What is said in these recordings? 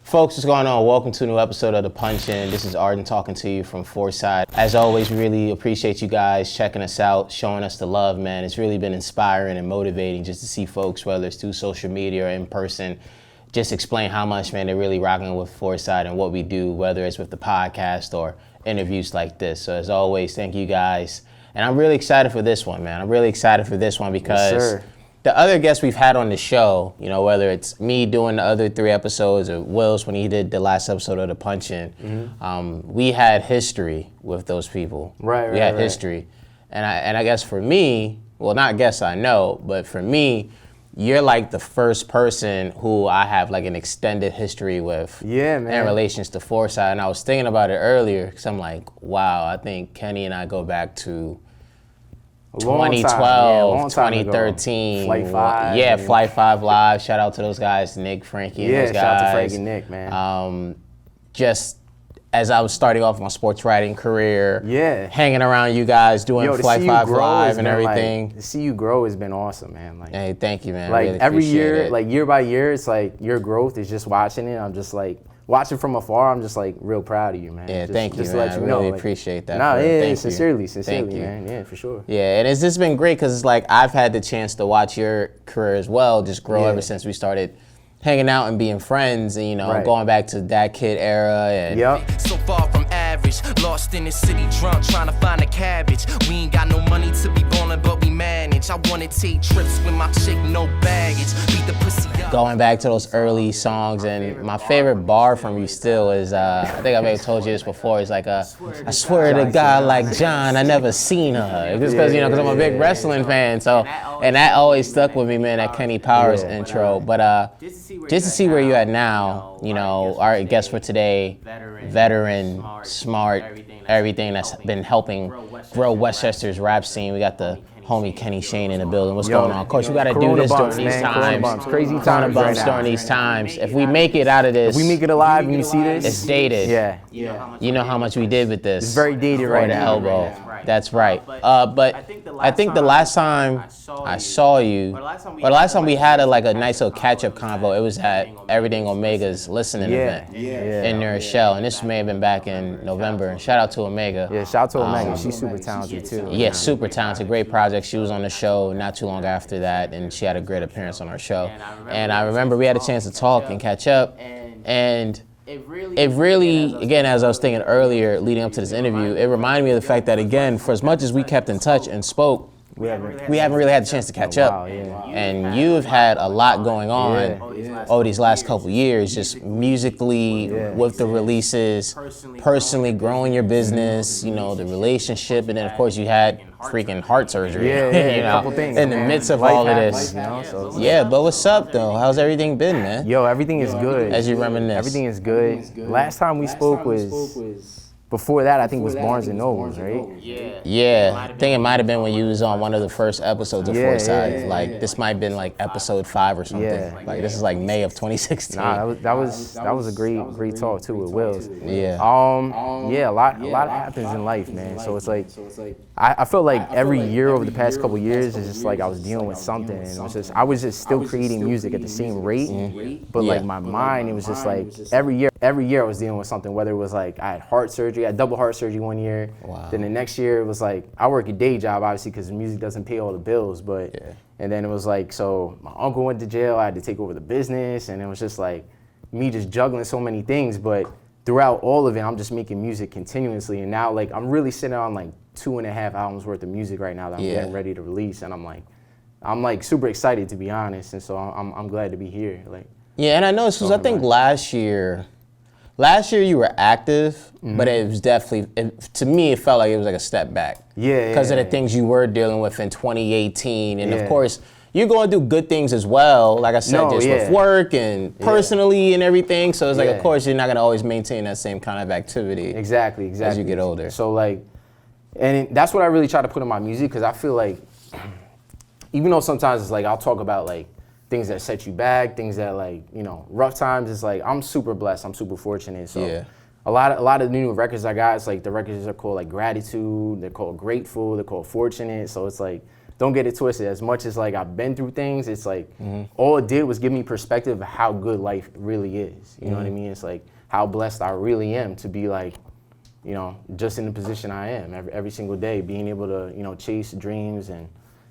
Folks, what's going on? Welcome to a new episode of The Punch In. This is Arden talking to you from Forsyth. As always, we really appreciate you guys checking us out, showing us the love, man. It's really been inspiring and motivating just to see folks, whether it's through social media or in person, just explain how much, man, they're really rocking with Forsyth and what we do, whether it's with the podcast or interviews like this. So as always, thank you guys. And I'm really excited for this one, man. I'm really excited for this one because the other guests we've had on the show, you know, whether it's me doing the other 3 episodes or Will's when he did the last episode of The Punch In, we had history with those people. We had history. And I guess for me, well, not guess I know, but for me, you're like the first person who I have like an extended history with in relations to Forsyth. And I was thinking about it earlier because I'm like, wow, I think Kenny and I go back to 2012, 2013. Flight 5. Yeah, Flight 5 Live. Shout out to those guys, Nick, Frankie, and those guys. Yeah, shout out to Frankie and Nick, man. Just as I was starting off my sports writing career, hanging around you guys, doing Flight 5 Live and everything. Like, to see you grow has been awesome, man. Like, hey, thank you, man. Like really every year, it. like year by year, it's like your growth is just watching it. I'm just like, watching from afar, I'm just like real proud of you, man. Yeah, just, thank you, just man. To let you I really know, like, appreciate that. Nah, yeah, sincerely, man. Yeah, for sure. Yeah, and it's just been great because it's like I've had the chance to watch your career as well, just grow ever since we started hanging out and being friends, and you know, going back to that kid era. And so far from average, lost in the city drunk, trying to find a cabbage. We ain't got no money to be ballin', but we manage. I wanna take trips with my chick, no baggage. Beat the pussy up. Going back to those early songs, and my favorite bar from you still is, I think I may have told you this before, it's like, I swear to God, like John, I never seen her. Just because, you know, because I'm a big wrestling fan, so, and that always stuck with me, man, that Kenny Powers intro. But just to see where you're at now, you know, our guest for today, veteran, smart, everything that's been helping grow Westchester's rap scene. We got the homie Kenny Shane in the building. What's going on? Of course, we got to do this during these times. Crazy times right during these times. If we make it out of this, if we make it alive and you see this, it's dated. Yeah. You know how much we did with this. It's very dated right now. The elbow. That's right. But I think the last time I saw you, or the last time we had a nice little catch-up convo, it was at Everything Omega's listening event in New Rochelle, and this may have been back in November. And shout out to Omega. Yeah, shout out to Omega. She's super talented too. Yeah, super talented. Great project. She was on the show not too long after that, and she had a great appearance on our show. And I remember we had a chance to talk and catch up, and it really, again, as I was thinking earlier, leading up to this interview, it reminded me of the fact that, again, for as much as we kept in touch and spoke, we haven't really had the chance to catch up. And you've had a lot going on over these last couple years, just musically, with the releases, personally growing your business, you know, the relationship, and then of course you had freaking heart surgery, you know, in the midst of all of this. But what's up though? How's everything been, man? Yo, everything is good. As you reminisce. Everything is good. Last time we spoke was, before that, I think it was Barnes and Nobles, right? Yeah, I think it might have been when you was on one of the first episodes of Forsyth. Like this might have been like episode 5 or something. Like this is like May of 2016. Nah, that was a great talk too with Wills. Yeah. A lot happens in life, man. So it's like I felt like every year over the past couple years, it's just like I was dealing with something, and I was just still creating music at the same rate, but like my mind, it was just like every year I was dealing with something. Whether it was like I had heart surgery. I had double heart surgery one year. Wow. Then the next year it was like, I work a day job obviously because music doesn't pay all the bills, but and then it was like, so my uncle went to jail, I had to take over the business, and it was just like me just juggling so many things, but throughout all of it, I'm just making music continuously, and now like I'm really sitting on like 2.5 albums worth of music right now that I'm getting ready to release, and I'm like super excited, to be honest, and so I'm glad to be here. Like, yeah, and I know because I think last year you were active, but it was definitely, to me, it felt like it was like a step back. Because of the things you were dealing with in 2018. And of course, you're going through good things as well, like I said, with work and personally and everything. So it's like, of course, you're not going to always maintain that same kind of activity. Exactly. As you get older. So like, and that's what I really try to put in my music, because I feel like, even though sometimes it's like, I'll talk about like, things that set you back, things that like, you know, rough times, it's like, I'm super blessed, I'm super fortunate. So a lot of the new records I got, it's like the records are called like Gratitude, they're called Grateful, they're called Fortunate. So it's like, don't get it twisted. As much as like I've been through things, it's like all it did was give me perspective of how good life really is. You know what I mean? It's like how blessed I really am to be like, you know, just in the position I am every single day, being able to, you know, chase dreams and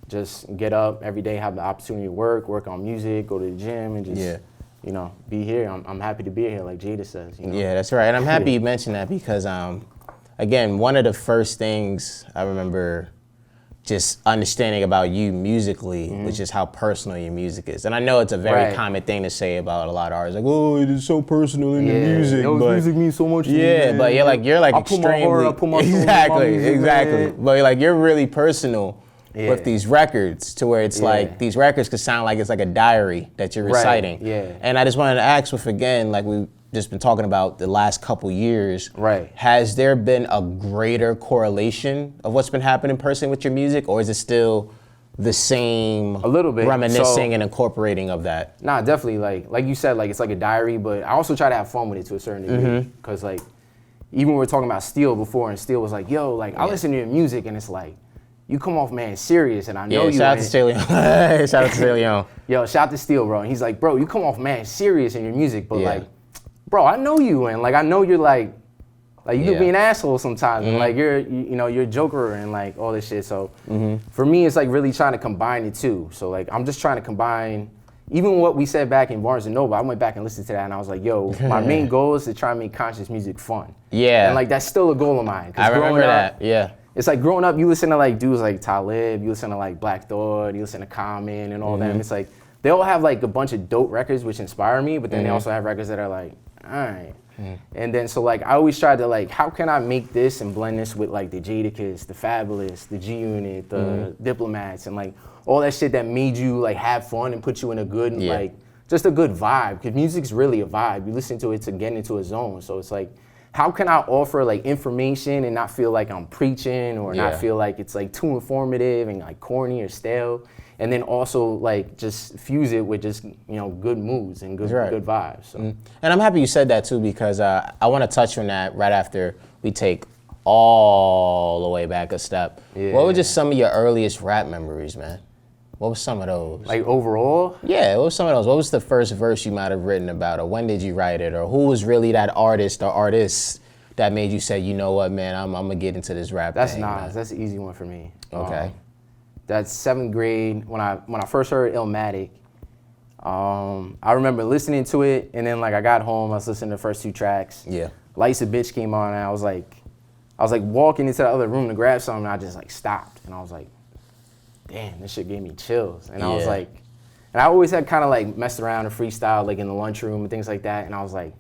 just get up every day, have the opportunity to work on music, go to the gym, and just, you know, be here. I'm happy to be here, like Jada says. You know? Yeah, that's right. And I'm happy you mentioned that because, again, one of the first things I remember just understanding about you musically, which is how personal your music is. And I know it's a very common thing to say about a lot of artists, like, oh, it is so personal in the music. Yo, but music means so much to me, yeah, but you're like I extremely, put my heart, I put my soul in my music, exactly. man. But like you're really personal with these records to where it's like these records could sound like it's like a diary that you're reciting. Yeah. And I just wanted to ask with, again, like we've just been talking about the last couple years. Right. Has there been a greater correlation of what's been happening personally with your music, or is it still the same a little bit reminiscing and incorporating of that? Nah, definitely. Like you said, like it's like a diary, but I also try to have fun with it to a certain degree. Because like even when we were talking about Steel before, and Steel was like, yo, like I listen to your music and it's like, you come off man serious, and I know you. Shout out to Steel Leon. Shout out to Steel Leon. Yo, shout out to Steel, bro. And he's like, bro, you come off man serious in your music, but like, bro, I know you, and like I know you're like you could be an asshole sometimes, and like you're a joker and like all this shit. So for me, it's like really trying to combine the two. So like I'm just trying to combine even what we said back in Barnes and Noble. I went back and listened to that, and I was like, yo, my main goal is to try and make conscious music fun. Yeah. And like that's still a goal of mine. I remember that. Yeah. It's like growing up, you listen to like dudes like Talib, you listen to like Black Thought, you listen to Common and all them. It's like they all have like a bunch of dope records which inspire me, but then they also have records that are like, all right. And then so like I always try to like, how can I make this and blend this with like the Jadakiss, the Fabulous, the G Unit, the Diplomats, and like all that shit that made you like have fun and put you in a good like just a good vibe. Because music's really a vibe. You listen to it to get into a zone. So it's like, how can I offer like information and not feel like I'm preaching or not feel like it's like too informative and like corny or stale, and then also like just fuse it with just, you know, good moods and good vibes. So. And I'm happy you said that too, because I want to touch on that right after we take all the way back a step. What were just some of your earliest rap memories, man? What was some of those? Like overall? Yeah, what was some of those? What was the first verse you might have written about, or when did you write it, or who was really that artist or artists that made you say, you know what, man, I'm gonna get into this rap That's thing? Nas. That's an easy one for me. Okay. That's 7th grade when I first heard Illmatic. I remember listening to it, and then like I got home, I was listening to the first 2 tracks. Yeah. Life's a Bitch came on, and I was like walking into the other room to grab something, and I just like stopped, and I was like, damn, this shit gave me chills. And I was like, and I always had kind of like messed around and freestyle like in the lunchroom and things like that, and I was like,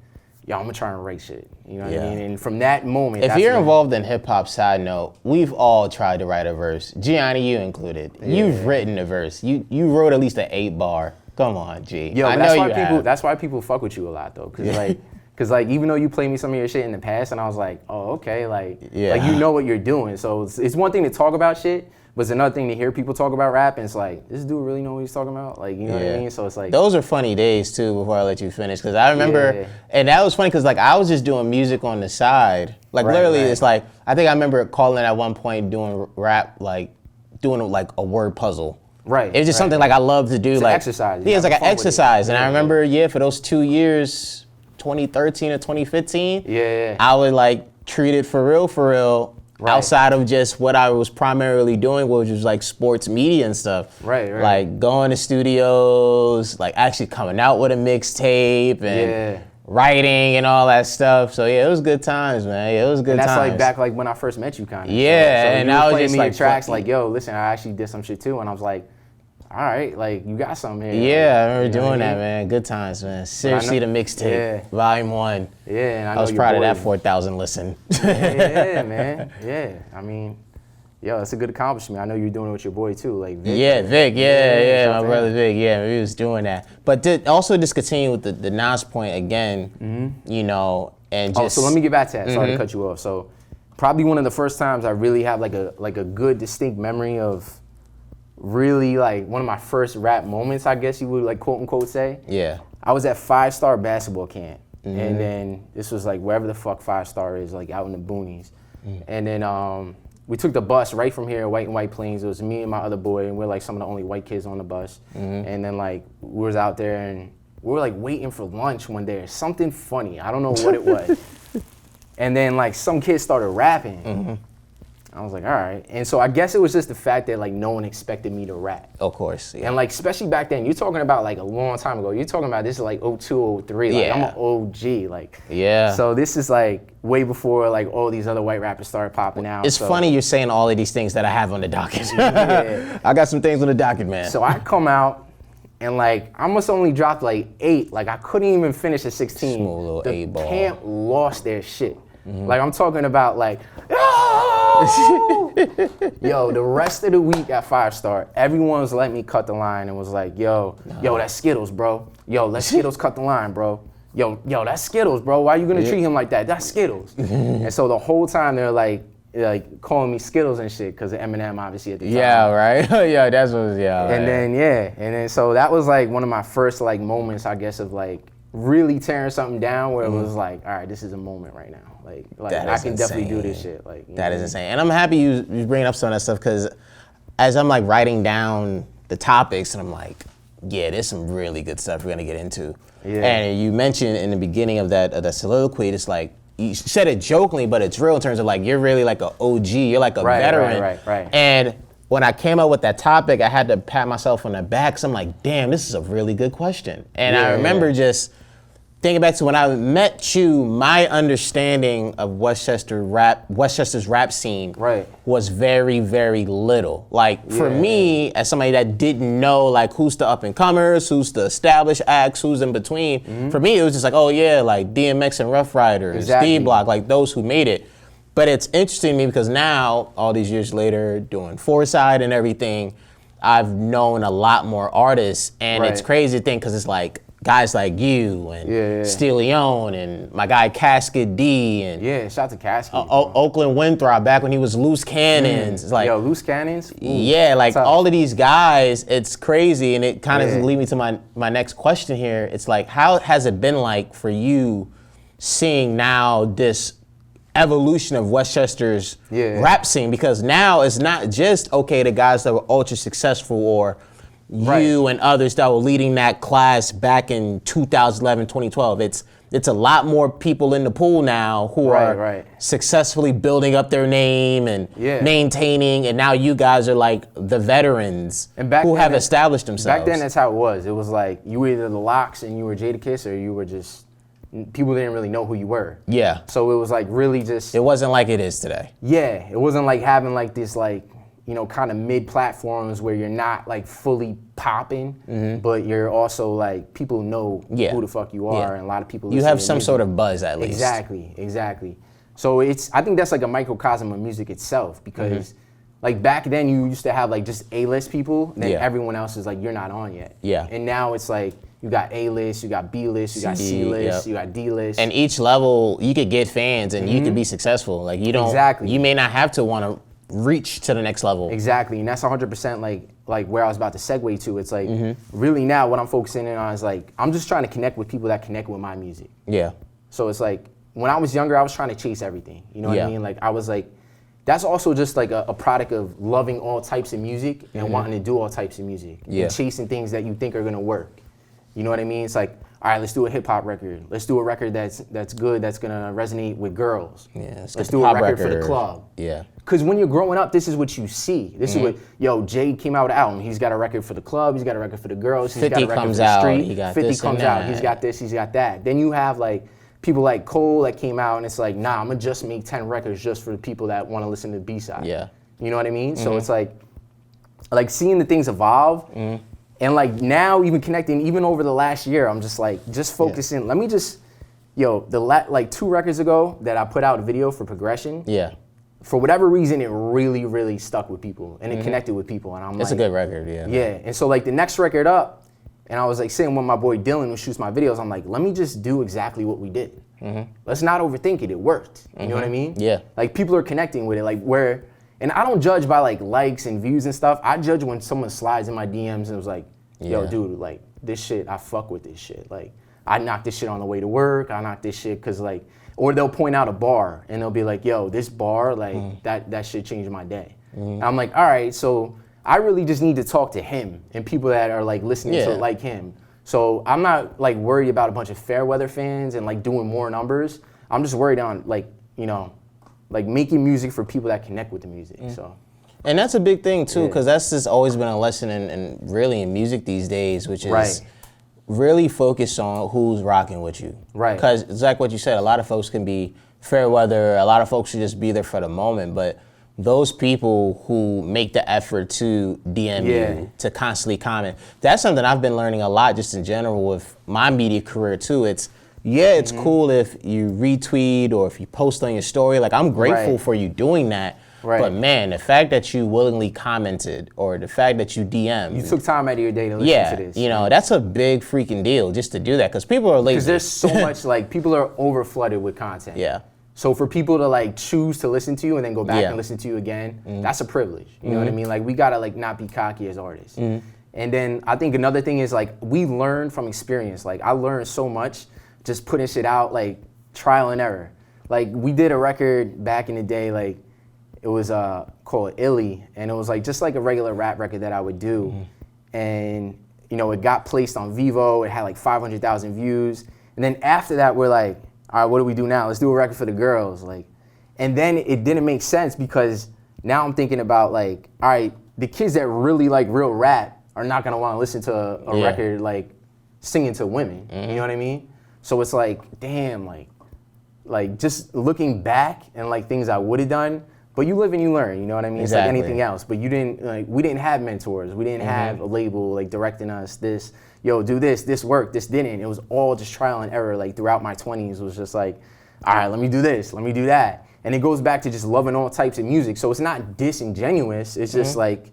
yo, I'm gonna try and write shit. You know what I mean? And from that moment, if you're involved in hip hop, side note, we've all tried to write a verse. Gianni, you included. You've written a verse. You wrote at least an 8-bar. Come on, G. Yo, I know that's why people fuck with you a lot though, cause like even though you played me some of your shit in the past, and I was like, oh okay, like you know what you're doing. So it's one thing to talk about shit, but it's another thing to hear people talk about rap, and it's like, this dude really know what he's talking about? Like, you know what I mean? So it's like... Those are funny days, too, before I let you finish, because I remember, and that was funny, because, like, I was just doing music on the side. Like, literally, it's like, I think I remember calling at one point doing rap, like, doing, like, a word puzzle. Right. It was just something, like, I love to do. It's like an exercise. Yeah, it's like an exercise. And I remember, for those 2 years, 2013 or 2015, I would, like, treat it for real. Outside of just what I was primarily doing, which was like sports media and stuff. Right. Like going to studios, like actually coming out with a mixtape and writing and all that stuff. So it was good times, man. It was good times. And that's like back like when I first met you, kind of. Yeah, so and I was just like tracks like, yo, listen, I actually did some shit too, and I was like, all right, like you got something here. Yeah, I remember doing that, man. Good times, man. Seriously, the mixtape, volume 1. Yeah, and I was proud of that 4,000 listen. Yeah, man. Yeah, I mean, yo, that's a good accomplishment. I know you're doing it with your boy too, like Vic. Yeah, Vic. Yeah, my brother Vic. Yeah, he was doing that. But also just continue with the Nas point again. You know, and just. Oh, so let me get back to that. Sorry to cut you off. So, probably one of the first times I really have like a good distinct memory of. Really like one of my first rap moments, I guess you would like quote unquote say. Yeah. I was at 5 Star basketball camp, and then this was like wherever the fuck 5 Star is, like out in the boonies. And then we took the bus right from here, White Plains. It was me and my other boy, and we're like some of the only white kids on the bus. And then like we was out there and we were like waiting for lunch one day or something funny. I don't know what it was. And then like some kids started rapping. I was like, all right. And so I guess it was just the fact that like no one expected me to rap. Of course. Yeah. And like, especially back then, you're talking about like a long time ago. You're talking about this is like 02, 03. Like I'm an OG. Like, yeah. So this is like way before like all these other white rappers started popping out. It's funny you're saying all of these things that I have on the docket. Yeah. I got some things on the docket, man. So I come out and like, I must only dropped like 8. Like I couldn't even finish a 16. Small little the 8 ball. camp lost their shit. Like I'm talking about like, yo, the rest of the week at 5 Star, everyone was letting me cut the line and was like, yo, that's Skittles, bro. Yo, let Skittles cut the line, bro. Yo, that's Skittles, bro. Why you gonna treat him like that? That's Skittles. And so the whole time they're like calling me Skittles and shit because of Eminem obviously at the time. Yeah, right. Yeah, that's what. Yeah. And then so that was like one of my first like moments, I guess, of like really tearing something down where it was like, all right, this is a moment right now. Like I can definitely do this shit. Like that is insane. And I'm happy you bringing up some of that stuff because as I'm like writing down the topics and I'm like, yeah, there's some really good stuff we're gonna get into. Yeah. And you mentioned in the beginning of that soliloquy, it's like you said it jokingly, but it's real in terms of like you're really like an OG, you're like a veteran. Right. And when I came up with that topic, I had to pat myself on the back. So I'm like, damn, this is a really good question. And I remember just thinking back to when I met you, my understanding of Westchester's rap scene was very, very little. Like for me, as somebody that didn't know like who's the up and comers, who's the established acts, who's in between, for me it was just like, oh yeah, like DMX and Rough Riders, D-Block, like those who made it. But it's interesting to me because now, all these years later, doing Foresight and everything, I've known a lot more artists, and it's crazy to think because it's like guys like you and Steel Leone and my guy Casket D and shout out to Casket. Oakland Winthrop back when he was Loose Cannons. It's like Loose Cannons. Yeah, like all of these guys, it's crazy, and it kind of leads me to my next question here. It's like, how has it been like for you seeing now this evolution of Westchester's rap scene? Because now it's not just the guys that were ultra successful or you and others that were leading that class back in 2011, 2012. It's a lot more people in the pool now who are successfully building up their name and maintaining, and now you guys are like the veterans who have established themselves. Back then, that's how it was. It was like you were either the Locks and you were Jadakiss, or you were just, people didn't really know who you were. Yeah. So it was like really just. It wasn't like it is today. Yeah, it wasn't like having like this like, you know, kind of mid platforms where you're not like fully popping, but you're also like, people know who the fuck you are, and a lot of people. You have some sort of buzz at least. Exactly. So I think that's like a microcosm of music itself, because like back then you used to have like just A-list people, and then everyone else is like, you're not on yet. Yeah. And now it's like, you got A-list, you got B-list, you got C-list, you got D-list. And each level, you could get fans and you could be successful. Like you don't, you may not have to want to reach to the next level. Exactly, and that's 100% like where I was about to segue to. It's like really now what I'm focusing in on is like, I'm just trying to connect with people that connect with my music. Yeah. So it's like, when I was younger, I was trying to chase everything. You know what I mean? Like I was like, that's also just like a product of loving all types of music and wanting to do all types of music. And chasing things that you think are gonna work. You know what I mean? It's like, all right, let's do a hip hop record. Let's do a record that's good, that's gonna resonate with girls. Yeah, let's do a record for the club. Yeah. Because when you're growing up, this is what you see. This is what, Jay came out with an album. He's got a record for the club, he's got a record for the girls, he's got a record for the street. 50 comes out, he's got this, he's got that. Then you have like people like Cole that came out and it's like, nah, I'm gonna just make 10 records just for the people that wanna listen to the B-side. Yeah. You know what I mean? So it's like seeing the things evolve. And like now, even connecting, even over the last year, I'm just like, just focusing. Let me just, like 2 records ago that I put out a video for Progression. Yeah. For whatever reason, it really, really stuck with people and it connected with people. And I'm like, it's a good record, yeah. Yeah. And so like the next record up, and I was like sitting with my boy Dylan who shoots my videos. I'm like, let me just do exactly what we did. Let's not overthink it. It worked. You know what I mean? Yeah. Like people are connecting with it. Like where. And I don't judge by like likes and views and stuff. I judge when someone slides in my DMs and was like, yo, dude, like this shit, I fuck with this shit. Like I knock this shit on the way to work. I knock this shit because like, or they'll point out a bar and they'll be like, yo, this bar, like that shit changed my day. And I'm like, all right, so I really just need to talk to him and people that are like listening to like him. So I'm not like worried about a bunch of fair weather fans and like doing more numbers. I'm just worried on like, you know, like making music for people that connect with the music. So. And that's a big thing too, because that's just always been a lesson in really in music these days, which is really focus on who's rocking with you. Right. Because it's like what you said, a lot of folks can be fair weather, a lot of folks should just be there for the moment, but those people who make the effort to DM you, to constantly comment, that's something I've been learning a lot just in general with my media career too. It's cool if you retweet or if you post on your story. Like, I'm grateful for you doing that. Right. But man, the fact that you willingly commented or the fact that you DM'd. You took time out of your day to listen to this. You know, that's a big freaking deal just to do that because people are lazy. Because there's so much, like, people are over flooded with content. Yeah. So for people to like choose to listen to you and then go back and listen to you again, that's a privilege. You know what I mean? Like, we gotta like not be cocky as artists. And then I think another thing is like, we learn from experience. Like, I learned so much just putting shit out, like trial and error. Like, we did a record back in the day, like it was called Illy, and it was like just like a regular rap record that I would do. And you know, it got placed on Vivo, it had like 500,000 views. And then after that, we're like, all right, what do we do now? Let's do a record for the girls. Like, and then it didn't make sense because now I'm thinking about like, all right, the kids that really like real rap are not gonna wanna listen to a record like singing to women, you know what I mean? So it's like, damn, like just looking back and like things I would've done, but you live and you learn, you know what I mean? Exactly. It's like anything else, but you didn't, like, we didn't have mentors. We didn't have a label like directing us this, yo, do this worked, this didn't. It was all just trial and error. Like throughout my 20s, it was just like, all right, let me do this, let me do that. And it goes back to just loving all types of music. So it's not disingenuous. It's just like,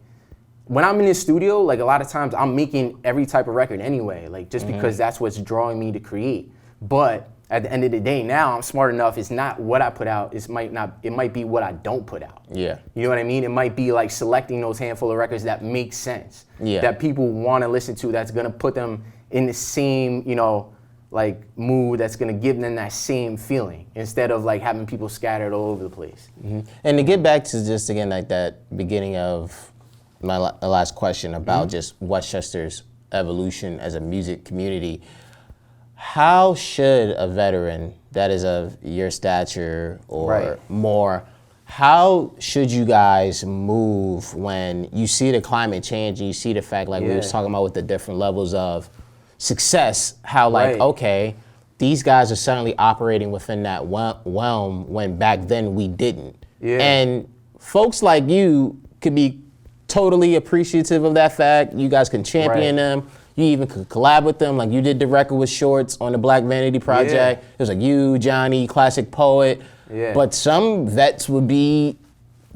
when I'm in the studio, like a lot of times I'm making every type of record anyway, like just because that's what's drawing me to create. But at the end of the day, now I'm smart enough, it's not what I put out, it might be what I don't put out. Yeah. You know what I mean? It might be like selecting those handful of records that make sense, that people want to listen to, that's gonna put them in the same, you know, like mood, that's gonna give them that same feeling, instead of like having people scattered all over the place. And to get back to just again like that beginning of my last question about just Westchester's evolution as a music community, how should a veteran that is of your stature or more, how should you guys move when you see the climate change and you see the fact, like we was talking about with the different levels of success, how like, okay, these guys are suddenly operating within that realm when back then we didn't. And folks like you could be totally appreciative of that fact. You guys can champion them. You even could collab with them, like you did the record with Shorts on the Black Vanity Project. It was like you, Johnny, Classic Poet. But some vets would be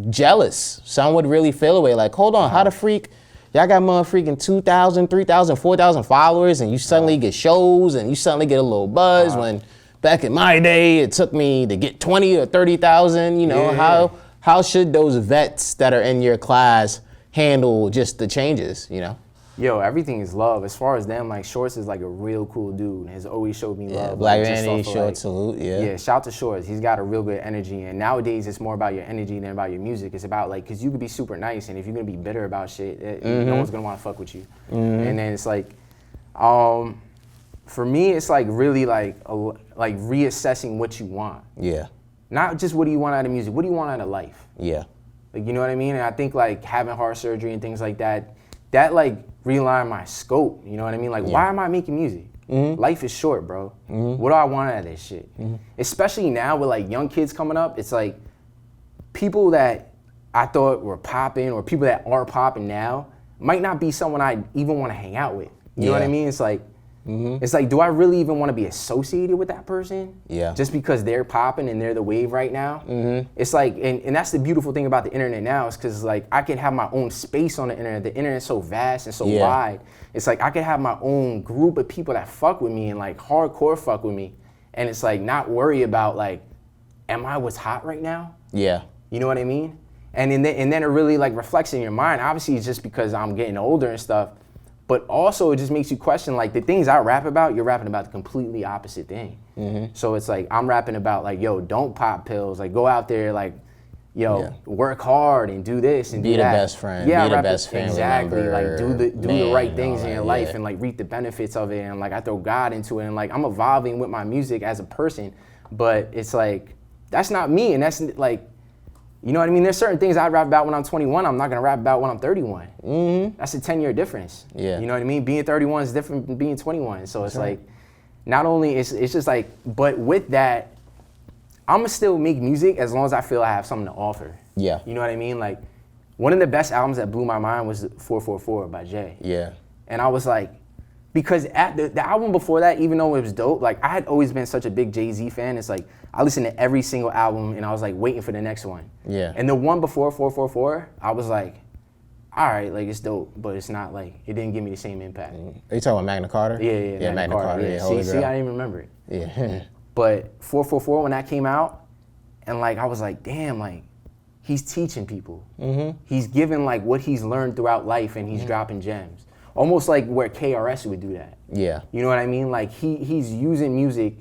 jealous. Some would really feel away, like, hold on, how the freak, y'all got motherfucking 2,000, 3,000, 4,000 followers and you suddenly get shows and you suddenly get a little buzz when back in my day, it took me to get 20 or 30,000, you know, how should those vets that are in your class handle just the changes, you know? Yo, everything is love. As far as them, like Shorts is like a real cool dude. Has always showed me love. Black like, Vanity, Shorts, salute, Yeah, shout to Shorts. He's got a real good energy. And nowadays, it's more about your energy than about your music. It's about like, cause you could be super nice, and if you're gonna be bitter about shit, no one's gonna wanna fuck with you. And then it's like, for me, it's like really like reassessing what you want. Not just what do you want out of music, what do you want out of life? Like, you know what I mean? And I think like having heart surgery and things like that like realigned my scope, you know what I mean? Like, why am I making music? Life is short, bro. What do I want out of this shit? Especially now with like young kids coming up, it's like people that I thought were popping or people that are popping now might not be someone I even want to hang out with. You know what I mean? It's like, it's like, do I really even want to be associated with that person? Just because they're popping and they're the wave right now? It's like, and that's the beautiful thing about the internet now, is because like I could have my own space on the internet. The internet's so vast and so wide. It's like I could have my own group of people that fuck with me and like hardcore fuck with me. And it's like not worry about like, am I what's hot right now? You know what I mean? And then it really like reflects in your mind. Obviously it's just because I'm getting older and stuff. But also it just makes you question, like, the things I rap about, you're rapping about the completely opposite thing. So it's like, I'm rapping about, like, yo, don't pop pills. Like, go out there, like, yo, work hard and do this and be do the that. best friend, Yeah, be the best family exactly. member, Like, do the right things in your life yeah. and, like, reap the benefits of it. And, like, I throw God into it. And, like, I'm evolving with my music as a person. But it's like, that's not me. And that's, like, you know what I mean? There's certain things I rap about when I'm 21, I'm not gonna rap about when I'm 31. That's a 10-year difference. Yeah. You know what I mean? Being 31 is different than being 21. So it's like, not only, it's just like, but with that, I'ma still make music as long as I feel I have something to offer. Yeah. You know what I mean? Like, one of the best albums that blew my mind was 444 by Jay. Yeah. And I was like, because at the album before that, even though it was dope, like, I had always been such a big Jay-Z fan. It's like, I listened to every single album and I was like waiting for the next one. Yeah. And the one before 444, I was like, all right, like, it's dope, but it's not like, it didn't give me the same impact. Are you talking about Magna Carta? Yeah, Magna Carta. Yeah, See, I didn't even remember it. Yeah. But 444, when that came out, and like, I was like, damn, like, he's teaching people. He's giving like what he's learned throughout life and he's dropping gems. Almost like where KRS would do that. Yeah. You know what I mean? Like, he's using music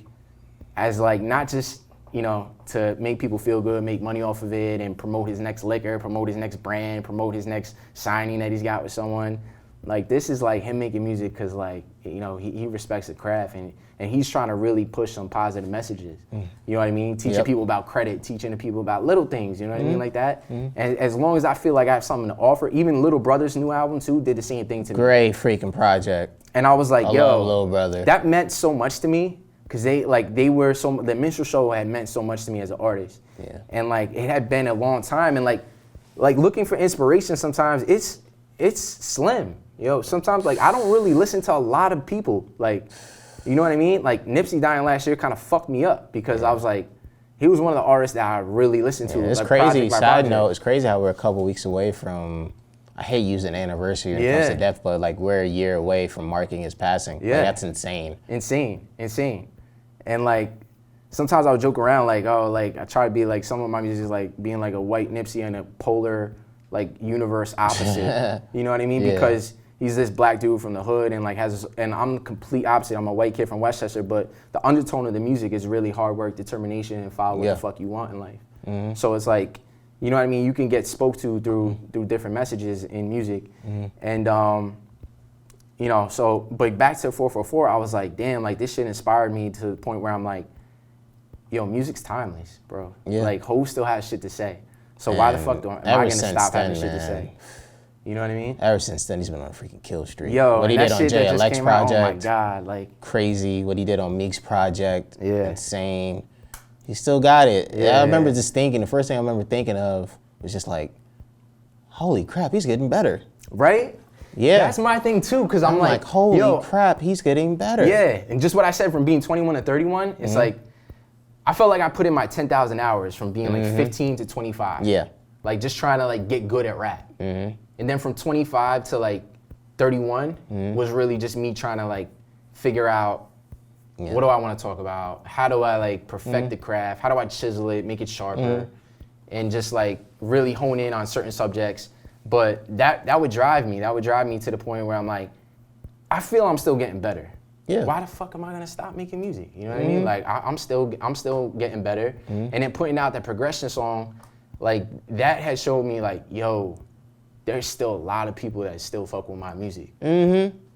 as like, not just, you know, to make people feel good, make money off of it, and promote his next liquor, promote his next brand, promote his next signing that he's got with someone. Like, this is like him making music because, like, you know, he respects the craft and he's trying to really push some positive messages. You know what I mean? Teaching people about credit, teaching the people about little things, you know what I mean, like that. And as long as I feel like I have something to offer, even Little Brother's new album too did the same thing to me. Great freaking project. And I was like, I yo, love Little Brother. that meant so much to me because the minstrel show had meant so much to me as an artist. Yeah. And like, it had been a long time, and like looking for inspiration sometimes it's slim. Yo, sometimes like I don't really listen to a lot of people. Like, you know what I mean? Like, Nipsey dying last year kind of fucked me up because I was like, he was one of the artists that I really listened to. It's like, crazy. Side project. note, it's crazy how we're a couple weeks away from, I hate using anniversary when it comes to death, but like we're a year away from marking his passing. Yeah. Like, that's insane. Insane. And like, sometimes I would joke around like, oh, like I try to be like, some of my music is like being like a white Nipsey and a polar like universe opposite. You know what I mean? Yeah. Because he's this black dude from the hood and like and I'm the complete opposite. I'm a white kid from Westchester, but the undertone of the music is really hard work, determination, and follow what the fuck you want in life. So it's like, you know what I mean? You can get spoke to through different messages in music. And you know, so, but back to 444, I was like, damn, like this shit inspired me to the point where I'm like, yo, music's timeless, bro. Yeah. Like, Ho still has shit to say. So why the fuck am I gonna stop having shit to say? You know what I mean? Ever since then, he's been on a freaking kill streak. Yo, what he and did that on shit that Jay just Lex came out, project, oh my God, like, crazy. What he did on Meek's project, Yeah. insane. He still got it. Yeah. I remember just thinking, the first thing I remember thinking of was just like, holy crap, he's getting better. right? Yeah. That's my thing too, because I'm like, holy yo, crap, he's getting better. yeah. And just what I said from being 21 to 31, it's like, I felt like I put in my 10,000 hours from being like 15 to 25. Yeah. Like just trying to like get good at rap. And then from 25 to like 31 was really just me trying to like figure out what do I want to talk about? How do I like perfect the craft? How do I chisel it, make it sharper? And just like really hone in on certain subjects. But that would drive me. That would drive me to the point where I'm like, I feel I'm still getting better. Yeah. Why the fuck am I gonna stop making music? You know what I mean? Like I'm still getting better. And then putting out that progression song, like that has showed me like, yo, there's still a lot of people that still fuck with my music.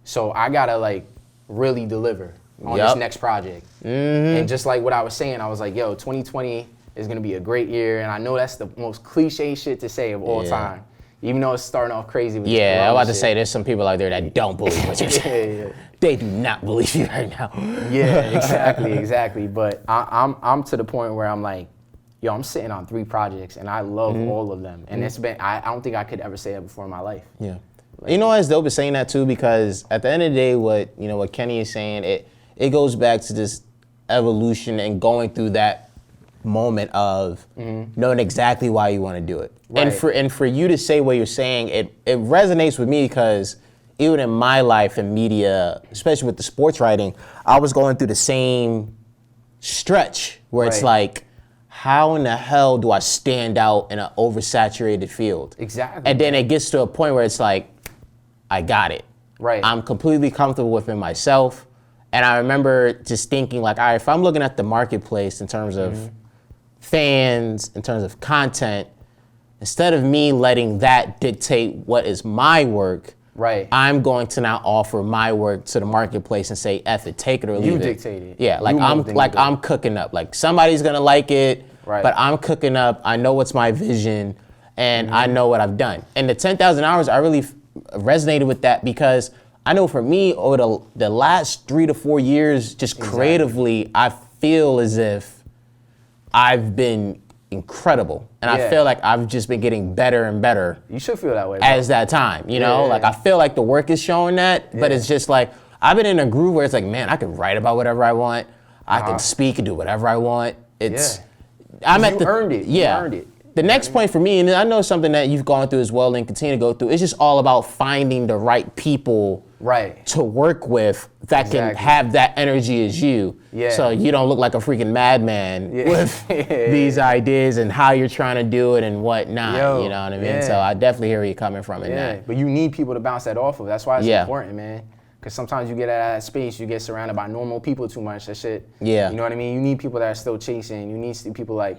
So I gotta like really deliver on this next project. And just like what I was saying, I was like, yo, 2020 is gonna be a great year. And I know that's the most cliche shit to say of all time. Even though it's starting off crazy with Yeah, I'm about to shit. say there's some people out there that don't believe what you're saying. They do not believe you right now. Yeah, exactly. But I'm to the point where I'm like, yo, I'm sitting on 3 projects and I love all of them. And it's been, I don't think I could ever say that before in my life. Yeah. You know what's dope is saying that too, because at the end of the day, what Kenny is saying, it goes back to this evolution and going through that moment of knowing exactly why you want to do it. Right. And for you to say what you're saying, it resonates with me because even in my life in media, especially with the sports writing, I was going through the same stretch where it's like, how in the hell do I stand out in an oversaturated field? Exactly. And then it gets to a point where it's like, I got it. Right. I'm completely comfortable within myself. And I remember just thinking like, all right, if I'm looking at the marketplace in terms of fans, in terms of content, instead of me letting that dictate what is my work, Right. I'm going to now offer my work to the marketplace and say, F it, take it or leave it. You dictate it. Yeah, like You move things I'm cooking up. Like somebody's gonna like it, Right. but I'm cooking up. I know what's my vision, and I know what I've done. And the 10,000 hours, I really resonated with that because I know for me over the last 3 to 4 years, just creatively, I feel as if I've been incredible. And I feel like I've just been getting better and better. You should feel that way, bro. As that time, you know? Like I feel like the work is showing that, but it's just like, I've been in a groove where it's like, man, I can write about whatever I want. I can speak and do whatever I want. It's, I'm at You the, earned it. Yeah. You earned it. The next point for me, and I know something that you've gone through as well and continue to go through, it's just all about finding the right people Right. to work with that can have that energy as you. Yeah. So you don't look like a freaking madman with these ideas and how you're trying to do it and whatnot. Yo, you know what I mean? yeah. So I definitely hear where you're coming from in Yeah, that. but you need people to bounce that off of. That's why it's Yeah. important, man. Because sometimes you get out of that space, you get surrounded by normal people too much. That shit. Yeah. You know what I mean? You need people that are still chasing. You need people like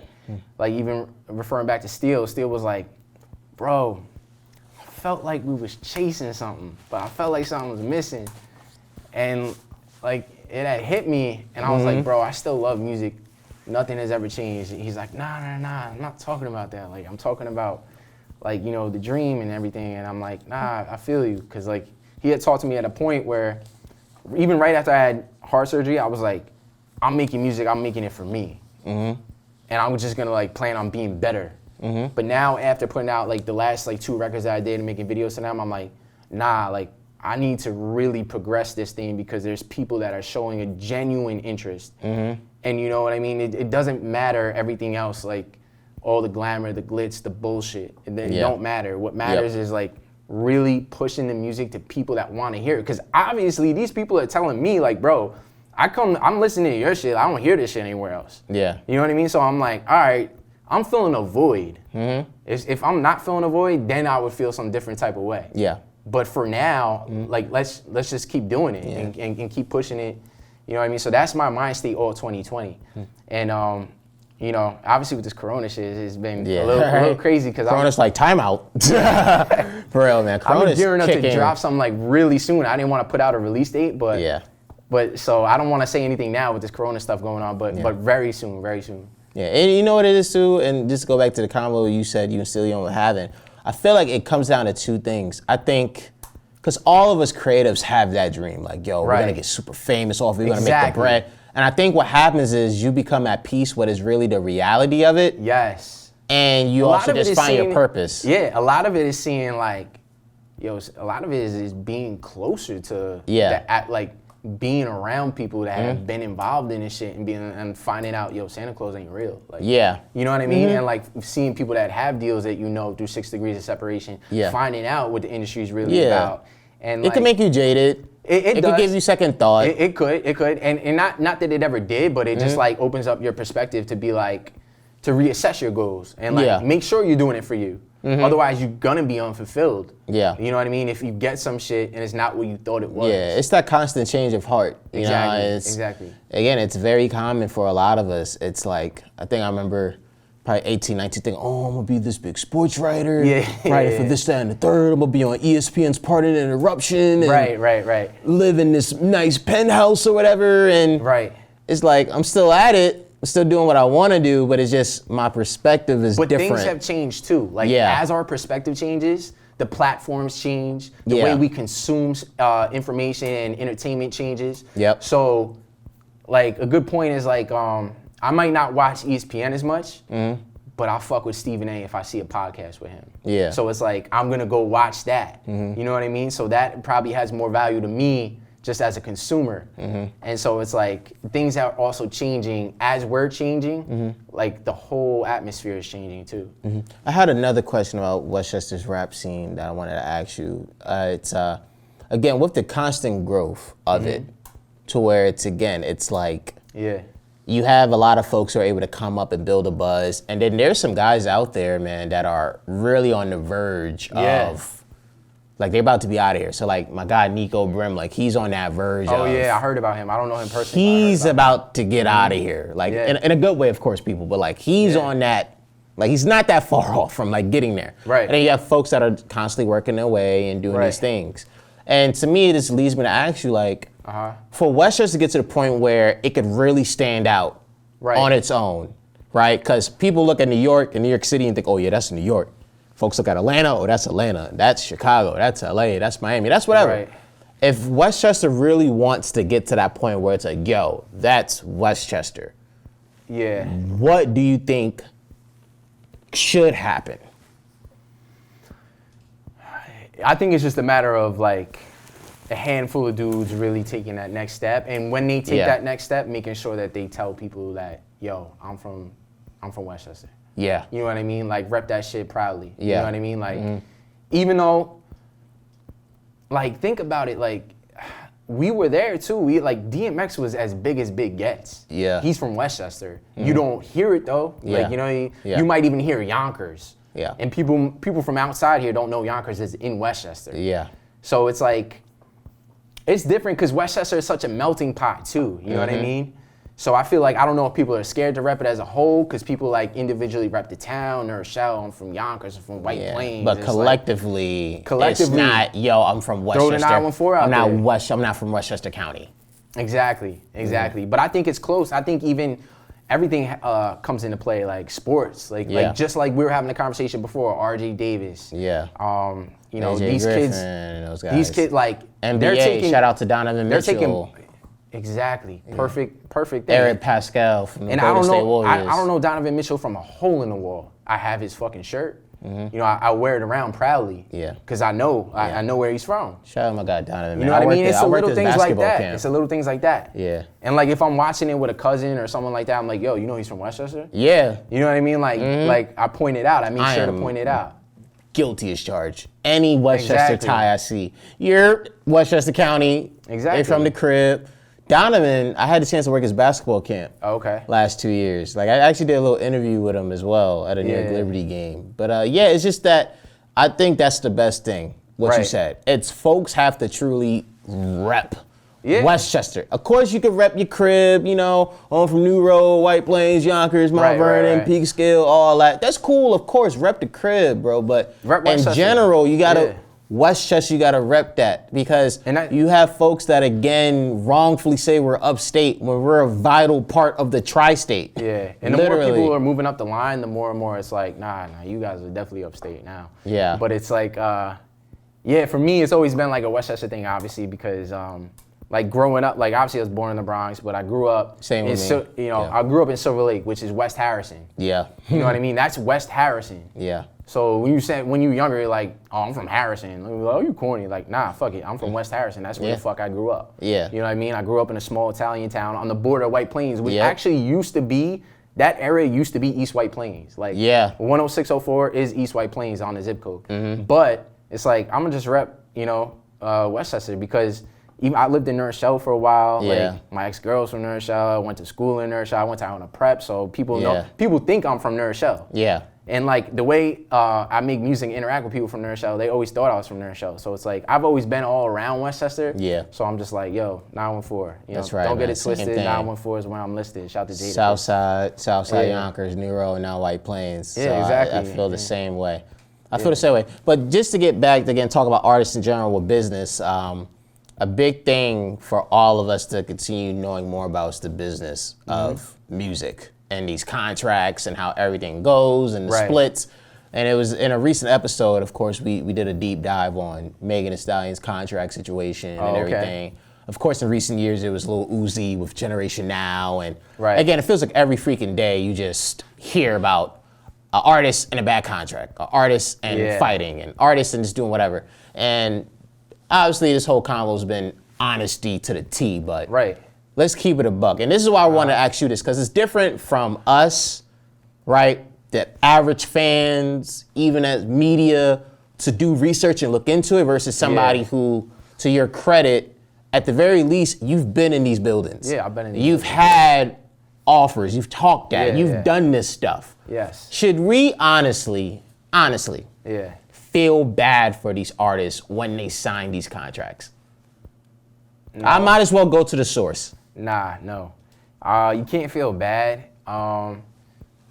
even referring back to Steele. Steele was like, bro, I felt like we was chasing something, but I felt like something was missing. And like it had hit me, and I was like, bro, I still love music. Nothing has ever changed. He's like, nah, I'm not talking about that. Like I'm talking about like, you know, the dream and everything. And I'm like, nah, I feel you. Cause like he had talked to me at a point where even right after I had heart surgery, I was like, I'm making music, I'm making it for me. And I'm just gonna like plan on being better. But now after putting out like the last like 2 records that I did and making videos to them, I'm like, nah, like I need to really progress this thing because there's people that are showing a genuine interest. And you know what I mean? It doesn't matter everything else, like all the glamour, the glitz, the bullshit. It don't matter. What matters is like really pushing the music to people that want to hear it. Because obviously these people are telling me like, bro, I'm listening to your shit. I don't hear this shit anywhere else. Yeah. You know what I mean? So I'm like, all right, I'm feeling a void. If I'm not feeling a void, then I would feel some different type of way. Yeah. But for now, like let's just keep doing it and keep pushing it. You know what I mean? So that's my mind state all 2020. And you know, obviously with this Corona shit, it's been a little crazy because Corona's like timeout. For real, man. Corona's I'm gearing up kicking. to drop something like really soon. I didn't want to put out a release date, but so I don't want to say anything now with this Corona stuff going on, but very soon, very soon. Yeah, and you know what it is too, and just to go back to the convo you said you and Cillian were having, I feel like it comes down to 2 things. I think, because all of us creatives have that dream, like, yo, we're gonna get super famous off, we're gonna make the bread. And I think what happens is you become at peace with is really the reality of it. Yes. And you also just find your purpose. Yeah, a lot of it is seeing like, yo, a lot of it is being closer to like being around people that have been involved in this shit and finding out, yo, Santa Claus ain't real. Like, you know what I mean? And like seeing people that have deals that you know through 6 degrees of separation, finding out what the industry is really about. And it can make you jaded. It could give you second thought. It could. And not that it ever did, but it just like opens up your perspective to be like, to reassess your goals and like make sure you're doing it for you. Otherwise, you're gonna be unfulfilled. Yeah. You know what I mean? If you get some shit and it's not what you thought it was. Yeah, it's that constant change of heart. You know, exactly. Again, it's very common for a lot of us. It's like, I think I remember probably 18, 19 thinking, oh, I'm gonna be this big sports writer. Writing for this, that, and the third. I'm gonna be on ESPN's Pardon and Interruption. And right. live in this nice penthouse or whatever. And it's like, I'm still at it. I'm still doing what I want to do, but it's just my perspective is different. But things have changed too. Like as our perspective changes, the platforms change, the way we consume information and entertainment changes. So like a good point is like, I might not watch ESPN as much, but I'll fuck with Stephen A. if I see a podcast with him. So it's like, I'm gonna go watch that. You know what I mean? So that probably has more value to me just as a consumer. And so it's like, things are also changing as we're changing, like the whole atmosphere is changing too. I had another question about Westchester's rap scene that I wanted to ask you. It's, again, with the constant growth of it, to where it's like, you have a lot of folks who are able to come up and build a buzz, and then there's some guys out there, man, that are really on the verge of Like they're about to be out of here. So like my guy Nico Brim, like he's on that verge. Oh of, yeah, I heard about him. I don't know him personally. He's about to get out of here. Like in a good way, of course, people. But like he's on that. Like he's not that far off from like getting there. Right. And then you have folks that are constantly working their way and doing these things. And to me, this leads me to ask you, like, for Westchester to get to the point where it could really stand out on its own, right? Because people look at New York and New York City and think, oh yeah, that's New York. Folks look at Atlanta, oh that's Atlanta. That's Chicago, that's LA, that's Miami, that's whatever. Right. If Westchester really wants to get to that point where it's like, yo, that's Westchester. Yeah. What do you think should happen? I think it's just a matter of like a handful of dudes really taking that next step, and when they take that next step, making sure that they tell people that, yo, I'm from Westchester. Yeah. You know what I mean? Like rep that shit proudly. Yeah. You know what I mean? Like even though, like think about it, like we were there too. We like DMX was as big gets. Yeah. He's from Westchester. You don't hear it though. Yeah. Like, you know, you might even hear Yonkers. Yeah. And people from outside here don't know Yonkers is in Westchester. Yeah. So it's like, it's different because Westchester is such a melting pot too. You know what I mean? So I feel like, I don't know if people are scared to rep it as a whole because people like individually rep the town or Shell. I'm from Yonkers, I'm from White Plains. But It's collectively, it's not, yo, I'm from Westchester. Throw the 914 out I'm not from Westchester County. Exactly. But I think it's close. I think even everything comes into play, like sports, like just like we were having a conversation before, RJ Davis. Yeah. You know, AJ these Griffin kids, and those guys. these kids like NBA, they're taking, shout out to Donovan they're Mitchell. taking perfect thing. Eric Pascal from the And Golden State I Warriors. don't know Donovan Mitchell from a hole in the wall. I have his fucking shirt. You know, I wear it around proudly. Yeah. Because I know where he's from. Shout out my guy Donovan. You know what I mean? It's the little things like that. Camp. It's the little things like that. Yeah. And like if I'm watching it with a cousin or someone like that, I'm like, yo, you know he's from Westchester? Yeah. You know what I mean? Like like I point it out. I make sure to point it out. Guilty as charged. Any Westchester tie I see. You're Westchester County. Exactly. They're from the crib. Donovan, I had the chance to work his basketball camp. Okay. Last 2 years. Like I actually did a little interview with him as well at a New York Liberty game. But yeah, it's just that I think that's the best thing, what you said. It's folks have to truly rep Westchester. Of course you can rep your crib, you know, I'm from New Road, White Plains, Yonkers, Mount Vernon, Peekskill, all that. That's cool, of course, rep the crib, bro. But in general, you gotta Westchester, you gotta rep that because you have folks that again wrongfully say we're upstate when we're a vital part of the tri-state. Yeah, and the more people are moving up the line, the more and more it's like, nah, you guys are definitely upstate now. Yeah. But it's like, for me, it's always been like a Westchester thing, obviously, because like growing up, like obviously I was born in the Bronx, but I grew up I grew up in Silver Lake, which is West Harrison. Yeah. You know what I mean? That's West Harrison. Yeah. So when you're younger, you're like, oh, I'm from Harrison. Like, oh, you corny. Like, nah, fuck it. I'm from West Harrison. That's where the fuck I grew up. Yeah. You know what I mean? I grew up in a small Italian town on the border of White Plains, which actually used to be, that area used to be East White Plains. Like, 10604 is East White Plains on the zip code. But it's like, I'm gonna just rep, Westchester because even I lived in New Rochelle for a while. Like, my ex-girl's from New Rochelle. I went to school in New Rochelle. I went to Iona Prep, so people know. People think I'm from New Rochelle. Yeah. And like the way I make music and interact with people from New Rochelle, they always thought I was from New Rochelle. So it's like I've always been all around Westchester. Yeah. So I'm just like, yo, 914. That's right. Don't get it twisted. 914 is where I'm listed. Shout to Jada. Southside Yonkers, New Road, now White Plains. Yeah, so exactly. I feel the same way. I feel the same way. But just to get back again, talk about artists in general with business. A big thing for all of us to continue knowing more about is the business of music and these contracts and how everything goes and the splits. And it was in a recent episode, of course, we did a deep dive on Megan Thee Stallion's contract situation and everything. Of course, in recent years, it was a little Uzi with Generation Now. And again, it feels like every freaking day you just hear about an artist and a bad contract, an artist and fighting, an artist and just doing whatever. And obviously, this whole convo's been honesty to the T, but let's keep it a buck. And this is why I want to ask you this, because it's different from us, right? The average fans, even as media, to do research and look into it versus somebody who, to your credit, at the very least, you've been in these buildings. Yeah, I've been in these You've had offers, you've talked at, you've done this stuff. Yes. Should we honestly, feel bad for these artists when they sign these contracts? No. I might as well go to the source. Nah, no. You can't feel bad.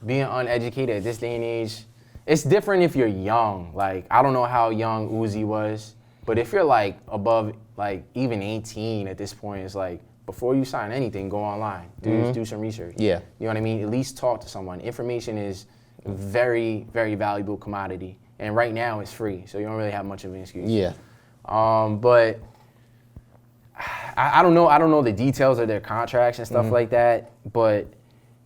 Being uneducated at this day and age, it's different if you're young. Like, I don't know how young Uzi was, but if you're like above, like even 18 at this point, it's like, before you sign anything, go online, do some research. Yeah. You know what I mean? At least talk to someone. Information is a very, very valuable commodity. And right now it's free, so you don't really have much of an excuse. Yeah. But I don't know the details of their contracts and stuff like that, but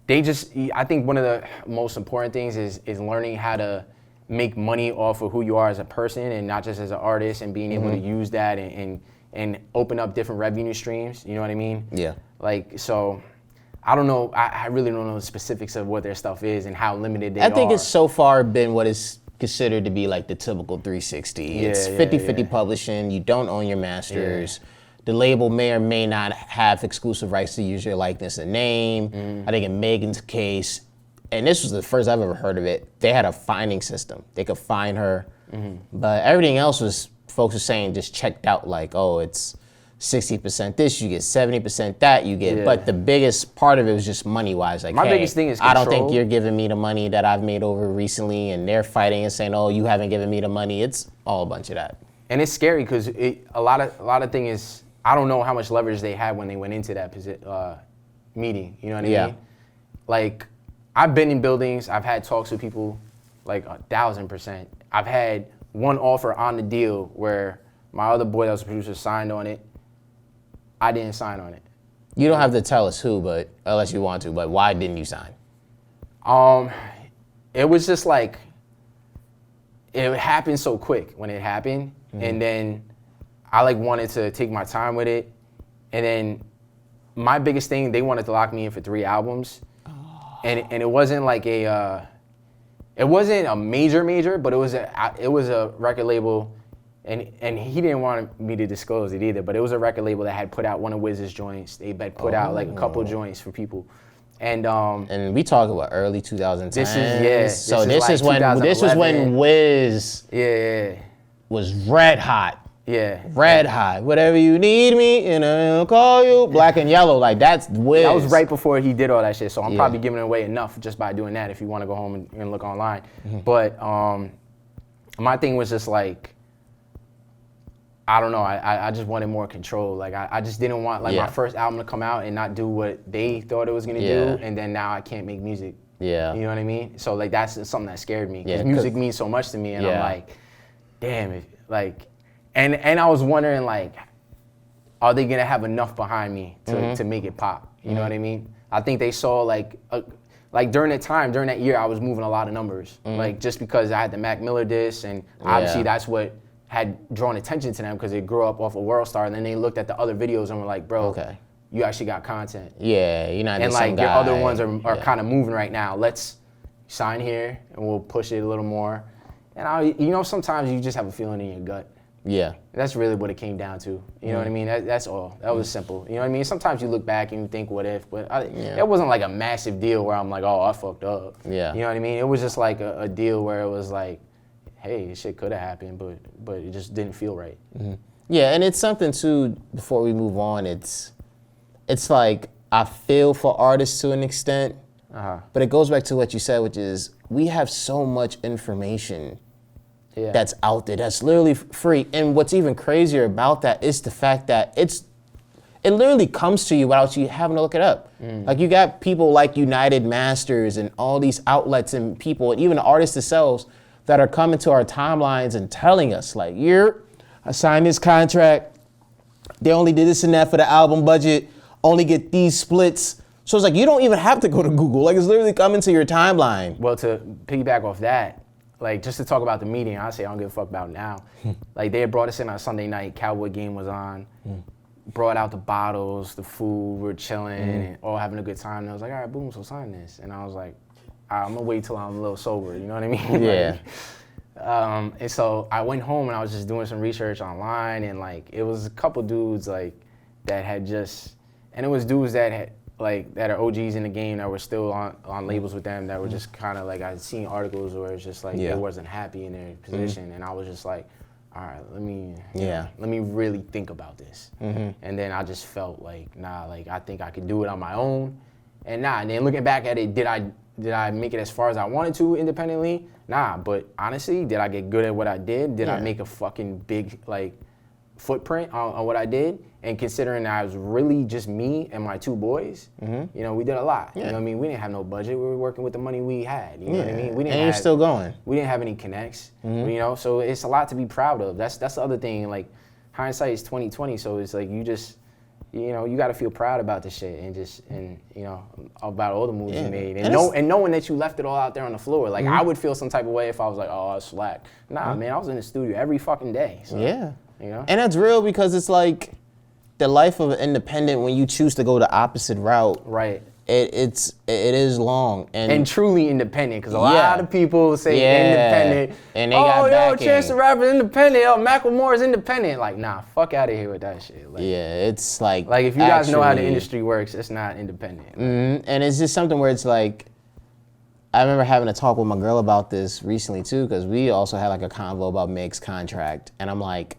I think one of the most important things is learning how to make money off of who you are as a person and not just as an artist, and being able to use that and open up different revenue streams. You know what I mean? Yeah. Like, so I don't know. I really don't know the specifics of what their stuff is and how limited they are. I think it's so far been what is considered to be like the typical 360. It's 50-50 publishing. You don't own your masters. Yeah. The label may or may not have exclusive rights to use your likeness and name. I think in Megan's case, and this was the first I've ever heard of it, they had a finding system. They could find her, but everything else was, folks were saying just checked out, like, oh, it's 60% this, you get 70% that, you get, but the biggest part of it was just money-wise. Like, my biggest thing is control. I don't think you're giving me the money that I've made over recently, and they're fighting and saying, oh, you haven't given me the money. It's all a bunch of that. And it's scary because a lot of thing is, I don't know how much leverage they had when they went into that meeting. You know what I mean? Like, I've been in buildings. I've had talks with people, like 1,000%. I've had one offer on the deal where my other boy that was a producer signed on it. I didn't sign on it. You don't have to tell us who, but unless you want to. But why didn't you sign? It was just like, it happened so quick when it happened, and then I like wanted to take my time with it, and then my biggest thing, they wanted to lock me in for 3 albums, and it wasn't like it wasn't a major, but it was a record label, and he didn't want me to disclose it either, but it was a record label that had put out one of Wiz's joints. They had put out like a couple joints for people. And we talk about early 2010s. This is when Wiz was red hot. Yeah. Red hot. Whatever you need me, and I'll call you. Black and Yellow, like that's Wiz. That was right before he did all that shit, so I'm probably giving away enough just by doing that if you want to go home and look online. But my thing was just like, I don't know, I just wanted more control. Like I just didn't want my first album to come out and not do what they thought it was gonna do, and then now I can't make music. Yeah. You know what I mean? So like that's something that scared me, because music means so much to me, and I'm like, damn, and I was wondering, like, are they gonna have enough behind me to make it pop? You know what I mean? I think they saw like during that year, I was moving a lot of numbers, like just because I had the Mac Miller disc, and obviously that's what had drawn attention to them because it grew up off of World Star, and then they looked at the other videos and were like, bro, you actually got content. Yeah, you're not. And like your other ones are kind of moving right now. Let's sign here and we'll push it a little more. And sometimes you just have a feeling in your gut. Yeah. That's really what it came down to. You know what I mean? That's all. That was simple. You know what I mean? Sometimes you look back and you think, what if? But it wasn't like a massive deal where I'm like, oh, I fucked up. Yeah. You know what I mean? It was just like a deal where it was like, hey, this shit could have happened, but it just didn't feel right. Yeah, and it's something too, before we move on, it's like, I feel for artists to an extent, but it goes back to what you said, which is, we have so much information that's out there that's literally free. And what's even crazier about that is the fact that it literally comes to you without you having to look it up. Like, you got people like United Masters and all these outlets and people, and even the artists themselves, that are coming to our timelines and telling us, like, I signed this contract, they only did this and that for the album budget, only get these splits. So it's like, you don't even have to go to Google. Like, it's literally coming to your timeline. Well, to piggyback off that, like, just to talk about the meeting, I say I don't give a fuck about now. Like, they had brought us in on Sunday night, Cowboy game was on, brought out the bottles, the food, we're chilling, and all having a good time. And I was like, all right, boom, so sign this. And I was like, I'm gonna wait till I'm a little sober, you know what I mean? Yeah. And so I went home and I was just doing some research online, and like, it was a couple dudes like that had just, and it was dudes that like that are OGs in the game that were still on labels with them that were just kind of like, I'd seen articles where it's just like they wasn't happy in their position, and I was just like, all right, let me really think about this. And then I just felt like, nah, like I think I could do it on my own. And then looking back at it, did I make it as far as I wanted to independently? Nah, but honestly, did I get good at what I did? Did I make a fucking big like footprint on what I did? And considering that I was really just me and my two boys, you know, we did a lot. You know what I mean? We didn't have no budget. We were working with the money we had. You know what I mean? And you're still going. We didn't have any connects. You know, so it's a lot to be proud of. That's the other thing. Like, hindsight is 20/20. So it's like you just, you know, you got to feel proud about the shit and you know, about all the moves you made and knowing that you left it all out there on the floor. Like I would feel some type of way if I was like, oh, I slacked. Nah, man, I was in the studio every fucking day. So, you know, and that's real because it's like the life of an independent when you choose to go the opposite route. Right. It is long and truly independent because a lot of people say independent and they got backing. Chance the Rapper's independent, Macklemore's independent. Like, nah, fuck out of here with that shit. Like, it's like if you guys know how the industry works, it's not independent. And it's just something where it's like, I remember having a talk with my girl about this recently too, because we also had like a convo about Meg's contract, and I'm like,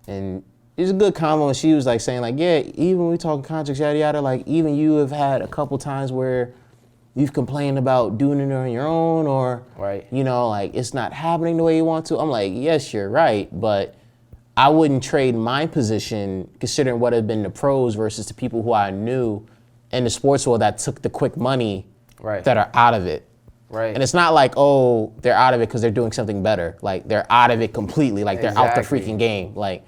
and it was a good convo, and she was like saying like, yeah, even when we talking contracts, yada yada, like even you have had a couple times where you've complained about doing it on your own, or you know, like it's not happening the way you want to. I'm like, yes, you're right, but I wouldn't trade my position considering what had been the pros versus the people who I knew in the sports world that took the quick money that are out of it. Right. And it's not like, oh, they're out of it because they're doing something better. Like they're out of it completely. Like they're out the freaking game. Like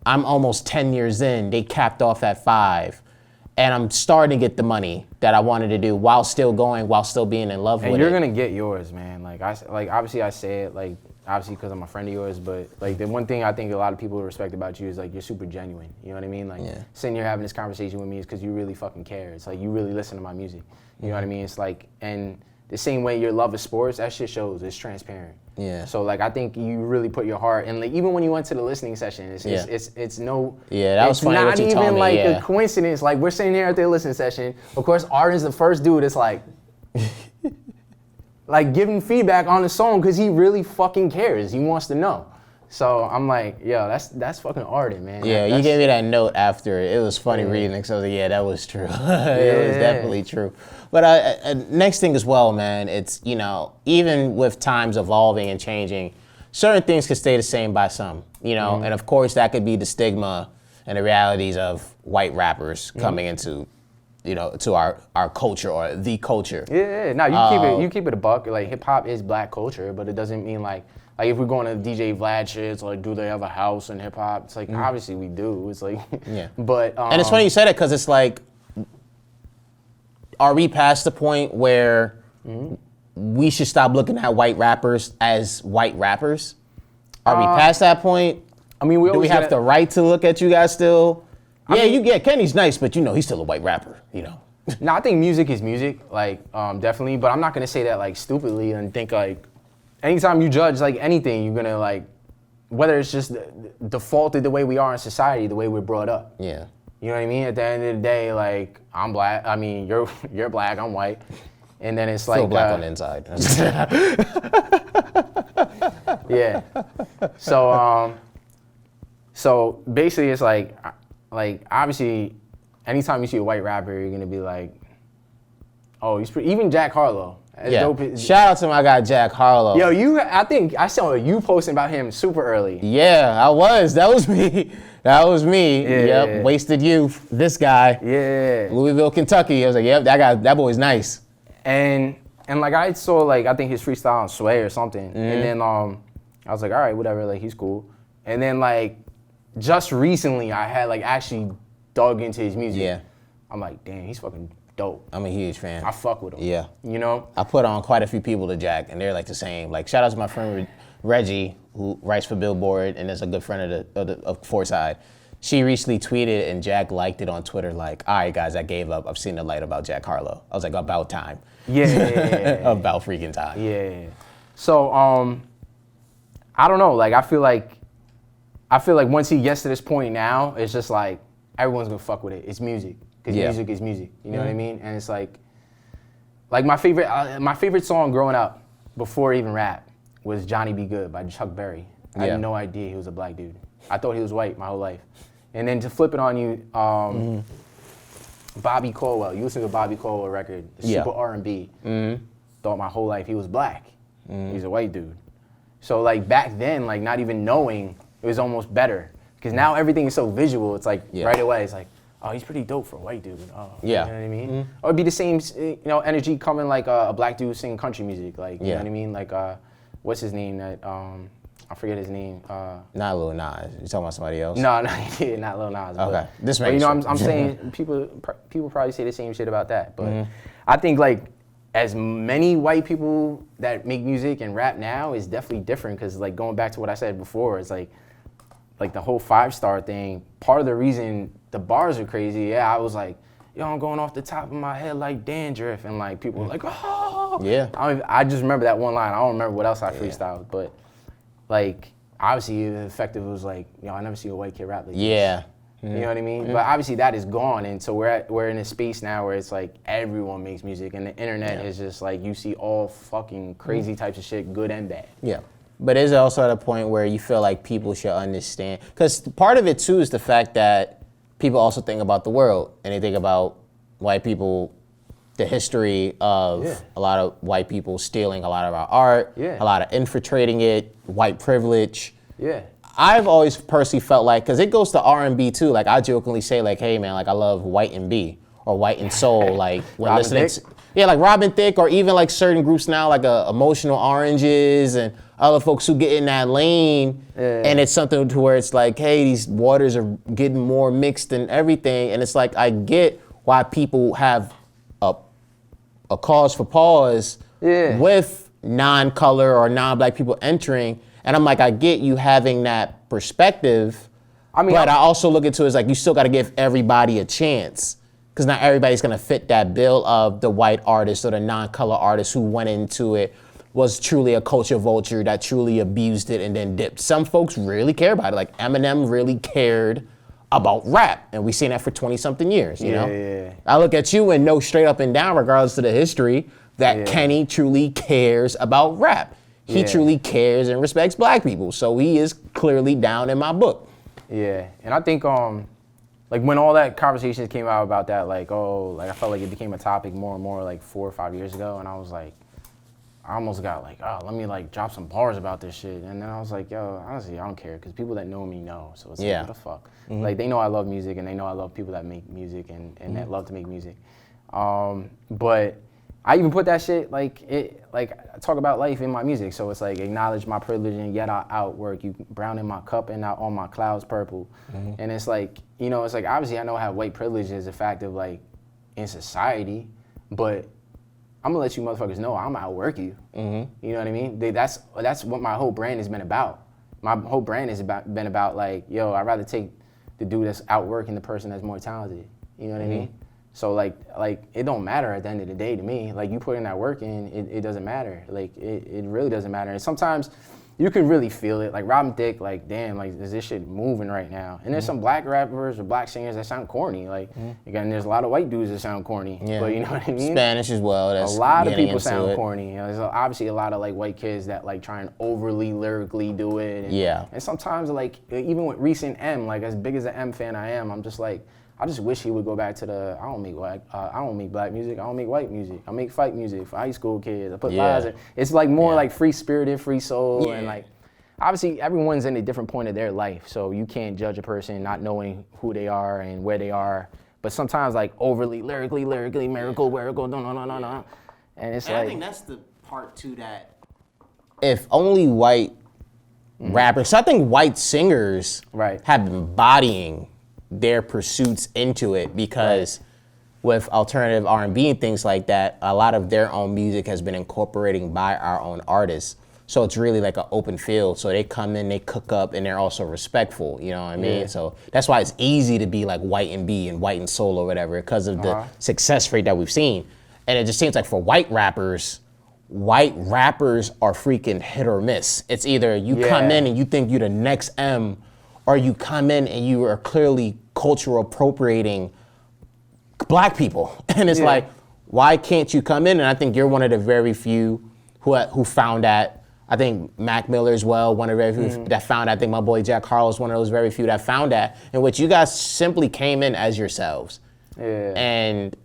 I'm almost 10 years in, they capped off at 5. And I'm starting to get the money that I wanted to do while still going, while still being in love with it. And you're gonna get yours, man. Like obviously I say it like obviously because I'm a friend of yours, but like the one thing I think a lot of people respect about you is like you're super genuine. You know what I mean? Like sitting here having this conversation with me is because you really fucking care. It's like you really listen to my music. You know what I mean? It's like, and the same way your love of sports, that shit shows. It's transparent. Yeah. So like I think you really put your heart, and like even when you went to the listening session, it's no. Yeah, that was funny what you told me. It's not even like a coincidence. Like we're sitting here at the listening session. Of course, Arden's the first dude that's like, like giving feedback on the song because he really fucking cares. He wants to know. So I'm like, yo, that's fucking Arden, man. Yeah, you gave me that note after. It was funny reading it, so I was like, yeah, that was true. It was definitely true. But next thing as well, man, it's, you know, even with times evolving and changing, certain things can stay the same by some, you know, and of course that could be the stigma and the realities of white rappers coming into, you know, to our culture or the culture. Yeah, no, you keep it a buck. Like hip hop is black culture, but it doesn't mean like if we're going to DJ Vlad shit, it's like, do they have a house in hip hop? It's like, obviously we do. It's like, but. And it's funny you said it because it's like, are we past the point where we should stop looking at white rappers as white rappers? Are we past that point? I mean, do we have the right to look at you guys still? Kenny's nice, but you know, he's still a white rapper, you know. No, I think music is music, like definitely, but I'm not gonna say that like stupidly and think like, anytime you judge like anything, you're gonna like, whether it's just defaulted the way we are in society, the way we're brought up. Yeah. You know what I mean? At the end of the day, like I'm black. I mean, you're black. I'm white. And then it's like still black on the inside. Yeah. So basically, it's like obviously, anytime you see a white rapper, you're gonna be like, oh, even Jack Harlow. Shout out to my guy Jack Harlow. Yo, I think I saw you posting about him super early. Yeah, I was. That was me. Yep, wasted youth. This guy. Yeah. Louisville, Kentucky. I was like, yep, that boy's nice. And like I saw like I think his freestyle on Sway or something, and then I was like, all right, whatever, like he's cool. And then like just recently I had like actually dug into his music. Yeah. I'm like, damn, he's fucking dope. I'm a huge fan. I fuck with him. Yeah. You know? I put on quite a few people to Jack, and they're like the same. Like, shout out to my friend Reggie, who writes for Billboard, and is a good friend of Foresight. She recently tweeted, and Jack liked it on Twitter, like, all right, guys, I gave up. I've seen the light about Jack Harlow. I was like, about time. Yeah. About freaking time. Yeah. So, I don't know. Like, I feel like once he gets to this point now, it's just like, everyone's gonna fuck with it. It's music. because music is music. You know what I mean? And it's like my favorite song growing up before even rap was Johnny Be Good by Chuck Berry. I had no idea he was a black dude. I thought he was white my whole life. And then to flip it on you, Bobby Caldwell. You listen to a Bobby Caldwell record, super R&B. Thought my whole life he was black. He's a white dude. So like back then, like not even knowing, it was almost better. Because now everything is so visual. It's like right away, it's like, oh, he's pretty dope for a white dude. Oh, you know what I mean? Or it'd be the same, energy coming like a black dude singing country music. Like, you know what I mean? Like, what's his name? That I forget his name. Not Lil Nas. You talking about somebody else? No, not Lil Nas. Okay, this but, makes sense. I'm saying people probably say the same shit about that. But I think like as many white people that make music and rap now is definitely different. Because like going back to what I said before, it's like the whole 5-star thing. Part of the reason the bars are crazy. Yeah, I was like, yo, I'm going off the top of my head like dandruff, and like people were like, oh. Yeah. I just remember that one line. I don't remember what else I freestyled, but like obviously the effective was like, I never see a white kid rap like this. You know what I mean? But obviously that is gone, and so we're in a space now where it's like everyone makes music, and the internet is just like you see all fucking crazy types of shit, good and bad. Yeah. But is it also at a point where you feel like people should understand? Because part of it too is the fact that people also think about the world, and they think about white people, the history of a lot of white people stealing a lot of our art, a lot of infiltrating it, white privilege. Yeah. I've always personally felt like, because it goes to R&B too, like I jokingly say like, hey man, like I love White and B or White and Soul, like when listening to, like Robin Thicke, or even like certain groups now like Emotional Oranges and other folks who get in that lane, and it's something to where it's like, hey, these waters are getting more mixed and everything, and it's like I get why people have a cause for pause with non-color or non-black people entering. And I'm like, I get you having that perspective, but I also look into it as like, you still got to give everybody a chance, because not everybody's going to fit that bill of the white artist or the non-color artist who went into it, was truly a culture vulture that truly abused it and then dipped. Some folks really care about it. Like Eminem really cared about rap, and we've seen that for 20-something years, you know? Yeah. I look at you and know straight up and down, regardless of the history, that Kenny truly cares about rap. He truly cares and respects black people, so he is clearly down in my book. Yeah, and I think like when all that conversations came out about that, like I felt like it became a topic more and more like 4 or 5 years ago, and I was like, I almost got like, let me like drop some bars about this shit, and then I was like, yo, honestly, I don't care, because people that know me know, so it's like, what the fuck? Like they know I love music, and they know I love people that make music and that love to make music, but I even put that shit like I talk about life in my music, so it's like acknowledge my privilege and yet I outwork you, brown in my cup and not on my clouds purple, and it's like, it's like obviously I know how white privilege is a fact of like in society, but I'm gonna let you motherfuckers know I'm gonna outwork you. You know what I mean? That's what my whole brand has been about. My whole brand has been about like, yo, I'd rather take the dude that's outworking the person that's more talented. You know what I mean? So like it don't matter at the end of the day to me. Like you put in that work in, it doesn't matter. Like it really doesn't matter. And sometimes you can really feel it. Like Robin Thicke, like damn, like is this shit moving right now? And there's some black rappers or black singers that sound corny. Like again, there's a lot of white dudes that sound corny. Yeah. But you know what I mean? Spanish as well. That's a lot of people sound corny. There's obviously a lot of like white kids that like try and overly lyrically do it. And, and sometimes like even with recent M, like as big as an M fan I am, I'm just like, I just wish he would go back to I don't make black music. I don't make white music. I make fight music for high school kids. I put lies in. It's like more like free spirited, free soul, and like obviously everyone's in a different point of their life, so you can't judge a person not knowing who they are and where they are. But sometimes like overly lyrically, miracle, no, and it's like I think that's the part too that if only white rappers, so I think white singers have been embodying their pursuits into it, because with alternative R&B and things like that, a lot of their own music has been incorporating by our own artists. So it's really like an open field. So they come in, they cook up, and they're also respectful, you know what I mean? So that's why it's easy to be like White and B and White and Soul or whatever, because of the success rate that we've seen. And it just seems like for white rappers are freaking hit or miss. It's either you come in and you think you're the next M, or you come in and you are clearly cultural appropriating black people. And it's like, why can't you come in? And I think you're one of the very few who found that. I think Mac Miller as well, one of the very few that found that. I think my boy Jack Harlow is one of those very few that found that, in which you guys simply came in as yourselves. Yeah. And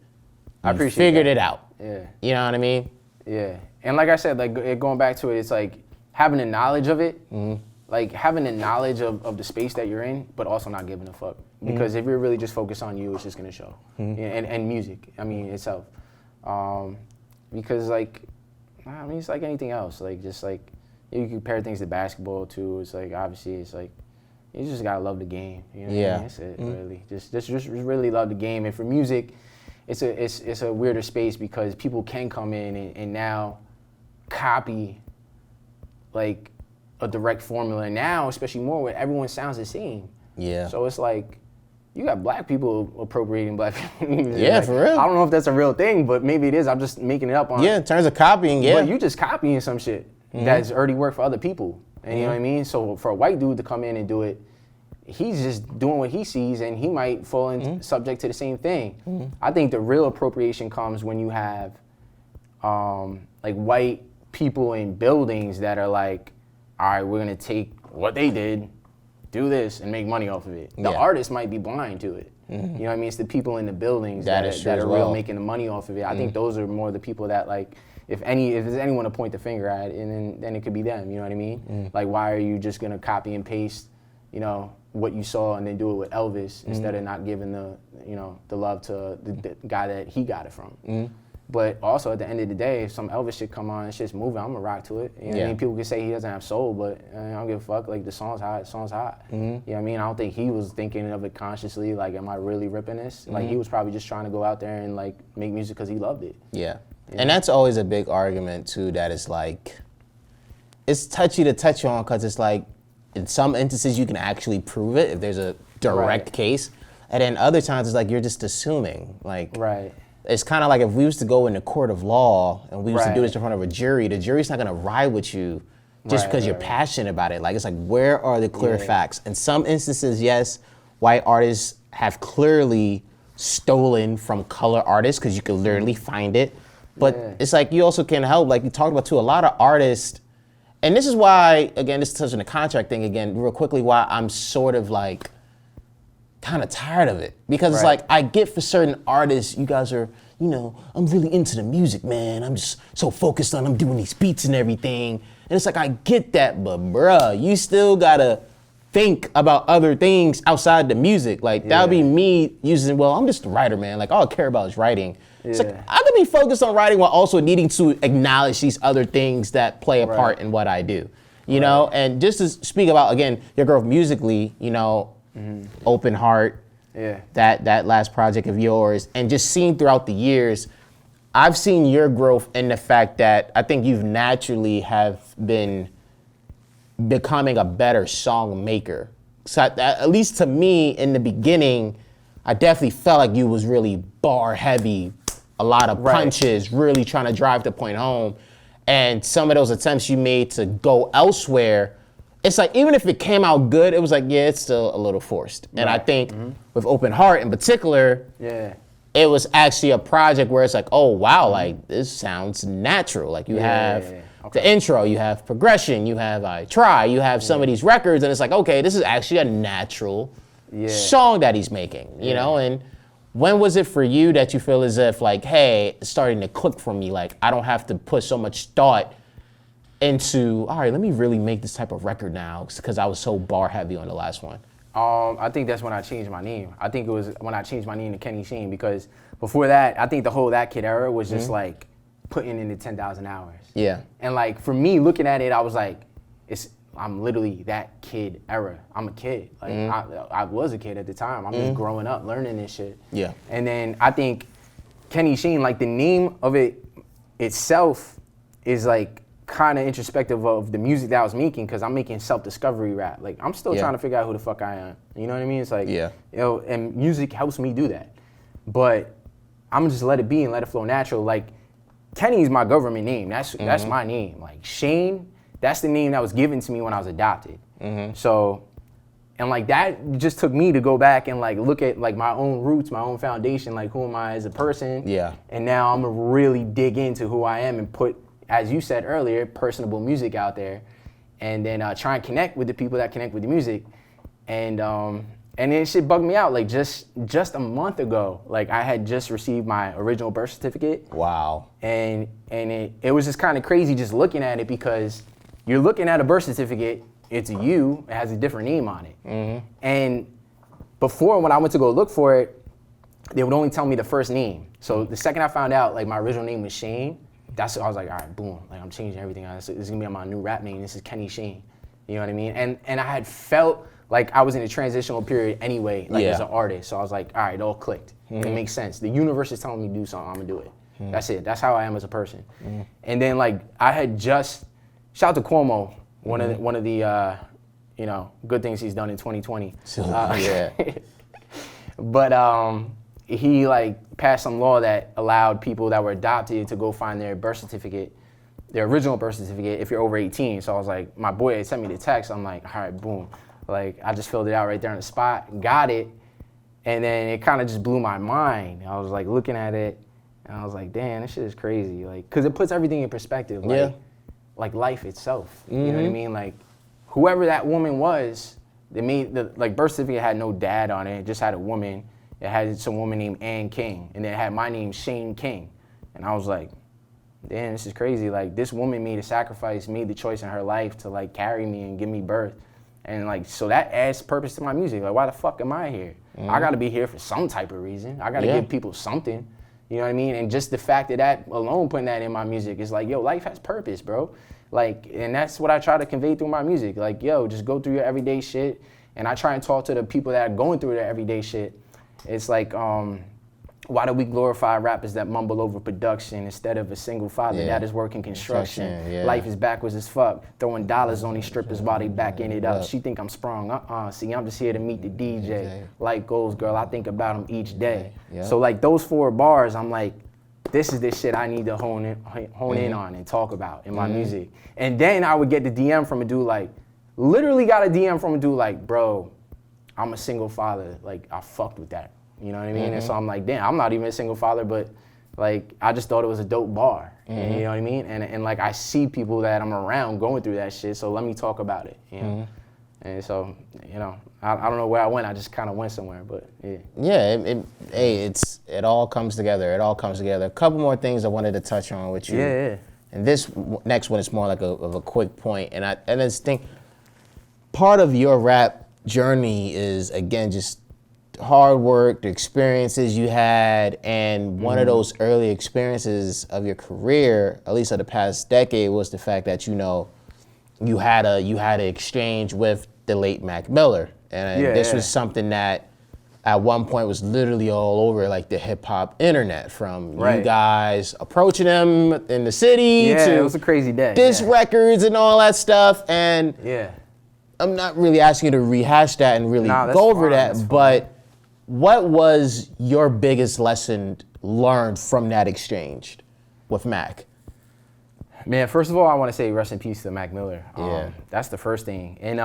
I appreciate figured it out. Yeah. You know what I mean? Yeah. And like I said, like going back to it, it's like having the knowledge of it, like having the knowledge of the space that you're in, but also not giving a fuck. Because if you're really just focused on you, it's just gonna show. And music, I mean, itself. Because like, I mean, it's like anything else. Like, just like, you compare things to basketball too. It's like, obviously, it's like, you just gotta love the game. You know what I mean? That's it, really. Just really love the game. And for music, it's a weirder space because people can come in and now copy like a direct formula. And now, especially more, where everyone sounds the same. Yeah. So it's like, you got black people appropriating black people music. Yeah, like, for real. I don't know if that's a real thing, but maybe it is. I'm just making it up on. Yeah, in terms of copying, yeah. But you just copying some shit that's already worked for other people. And you know what I mean? So for a white dude to come in and do it, he's just doing what he sees, and he might fall in subject to the same thing. I think the real appropriation comes when you have like white people in buildings that are like, all right, we're gonna take what they did, do this, and make money off of it. The artist might be blind to it. You know what I mean? It's the people in the buildings that are real making the money off of it. I think those are more the people that, like, if there's anyone to point the finger at, and then it could be them. You know what I mean? Like, why are you just gonna copy and paste, you know, what you saw and then do it with Elvis instead of not giving the love to the guy that he got it from? But also at the end of the day, if some Elvis shit come on and shit's moving, I'm gonna rock to it. You know what I mean? People can say he doesn't have soul, but I don't give a fuck. Like, the song's hot, You know what I mean? I don't think he was thinking of it consciously, like, am I really ripping this? Like, he was probably just trying to go out there and like make music because he loved it. Yeah. And that's always a big argument too, that it's like, it's touchy to touch on because it's like, in some instances you can actually prove it if there's a direct case. And then other times it's like, you're just assuming. Like, it's kind of like if we was to go in the court of law and we was to do this in front of a jury, the jury's not gonna ride with you just because you're passionate about it. Like, it's like, where are the clear facts? In some instances, yes, white artists have clearly stolen from color artists because you can literally find it. But it's like, you also can't help, like you talked about too, a lot of artists, and this is why, again, this is touching the contract thing again, real quickly, why I'm sort of like, kind of tired of it. Because it's like, I get for certain artists, you guys are, you know, I'm really into the music, man. I'm just so focused on, I'm doing these beats and everything. And it's like, I get that, but bruh, you still gotta think about other things outside the music. Like, that would be me using, well, I'm just a writer, man. Like, all I care about is writing. It's like, I could be focused on writing while also needing to acknowledge these other things that play a part in what I do. You know, and just to speak about, again, your growth musically, you know, Open Heart, that last project of yours, and just seeing throughout the years, I've seen your growth in the fact that I think you've naturally have been becoming a better song maker. So at least to me, in the beginning, I definitely felt like you was really bar heavy, a lot of punches, really trying to drive the point home. And some of those attempts you made to go elsewhere, it's like, even if it came out good, it was like, yeah, it's still a little forced. And I think with Open Heart in particular, it was actually a project where it's like, oh wow, like, this sounds natural. Like, you have the intro, you have progression, you have I Try, you have some of these records, and it's like, okay, this is actually a natural song that he's making, you know? And when was it for you that you feel as if, like, hey, it's starting to click for me, like, I don't have to put so much thought into, all right, let me really make this type of record now, because I was so bar heavy on the last one? I think that's when I changed my name. I think it was when I changed my name to Kenny Shane, because before that, I think the whole That Kid era was just like putting in the 10,000 hours. Yeah. And like, for me, looking at it, I was like, I'm literally that kid era. I'm a kid. Like, I was a kid at the time. I'm just growing up, learning this shit. Yeah. And then I think Kenny Shane, like, the name of it itself is like kind of introspective of the music that I was making, because I'm making self-discovery rap. Like, I'm still trying to figure out who the fuck I am. You know what I mean? It's like, you know, and music helps me do that. But I'm just let it be and let it flow natural. Like, Kenny's my government name. That's my name. Like, Shane, that's the name that was given to me when I was adopted. So, And like that just took me to go back and like look at like my own roots, my own foundation, like who am I as a person? Yeah. And now I'm gonna really dig into who I am and put, as you said earlier, personable music out there, and then try and connect with the people that connect with the music. And then shit bugged me out. Like just a month ago, like I had just received my original birth certificate. Wow. And it was just kind of crazy just looking at it, because you're looking at a birth certificate, it's you, it has a different name on it. Mm-hmm. And before, when I went to go look for it, they would only tell me the first name. So the second I found out like my original name was Shane, I was like, all right, boom, like I'm changing everything. This is gonna be my new rap name. This is Kenny Shane. You know what I mean? And I had felt like I was in a transitional period anyway, like as an artist. So I was like, all right, it all clicked. Mm-hmm. It makes sense. The universe is telling me to do something, I'm gonna do it. Mm-hmm. That's it. That's how I am as a person. Mm-hmm. And then like I had just, shout out to Cuomo, one of the you know, good things he's done in 2020. Yeah. But he like passed some law that allowed people that were adopted to go find their birth certificate, their original birth certificate, if you're over 18. So I was like, my boy had sent me the text. I'm like, all right, boom. Like I just filled it out right there on the spot, got it, and then it kind of just blew my mind. I was like looking at it, and I was like, damn, this shit is crazy. Like, cause it puts everything in perspective. Like, like life itself. Mm-hmm. You know what I mean? Like, whoever that woman was, they made the like birth certificate had no dad on it. It just had a woman. It had some woman named Ann King, and then it had my name, Shane King. And I was like, damn, this is crazy. Like, this woman made a sacrifice, made the choice in her life to like carry me and give me birth. And like, so that adds purpose to my music. Like, why the fuck am I here? Mm-hmm. I gotta be here for some type of reason. I gotta give people something. You know what I mean? And just the fact that alone, putting that in my music is like, yo, life has purpose, bro. Like, and that's what I try to convey through my music. Like, yo, just go through your everyday shit. And I try and talk to the people that are going through their everyday shit. It's like, why do we glorify rappers that mumble over production instead of a single father that is working construction? Life is backwards as fuck. Throwing dollars on these strippers while they backing it up. She think I'm sprung. See, I'm just here to meet the DJ. Life goes, girl, I think about him each day. So like those 4 bars, I'm like, this is the shit I need to hone in on and talk about in my music. And then I would get the DM from a dude like, literally got a DM from a dude like, bro, I'm a single father. Like, I fucked with that. You know what I mean? Mm-hmm. And so I'm like, damn, I'm not even a single father, but like, I just thought it was a dope bar. Mm-hmm. And, you know what I mean? And like, I see people that I'm around going through that shit, so let me talk about it, you know? Mm-hmm. And so, you know, I don't know where I went. I just kind of went somewhere, but yeah. Yeah, it all comes together. It all comes together. A couple more things I wanted to touch on with you. Yeah. And this next one is more like a quick point. And I just think part of your rap journey is, again, just hard work, the experiences you had, and one of those early experiences of your career, at least of the past decade, was the fact that, you know, you had an exchange with the late Mac Miller. And this was something that at one point was literally all over like the hip hop internet, from you guys approaching him in the city to it was a crazy day. Diss records and all that stuff. And I'm not really asking you to rehash that and really go over that, but what was your biggest lesson learned from that exchange with Mac? Man, first of all, I want to say rest in peace to Mac Miller. That's the first thing. And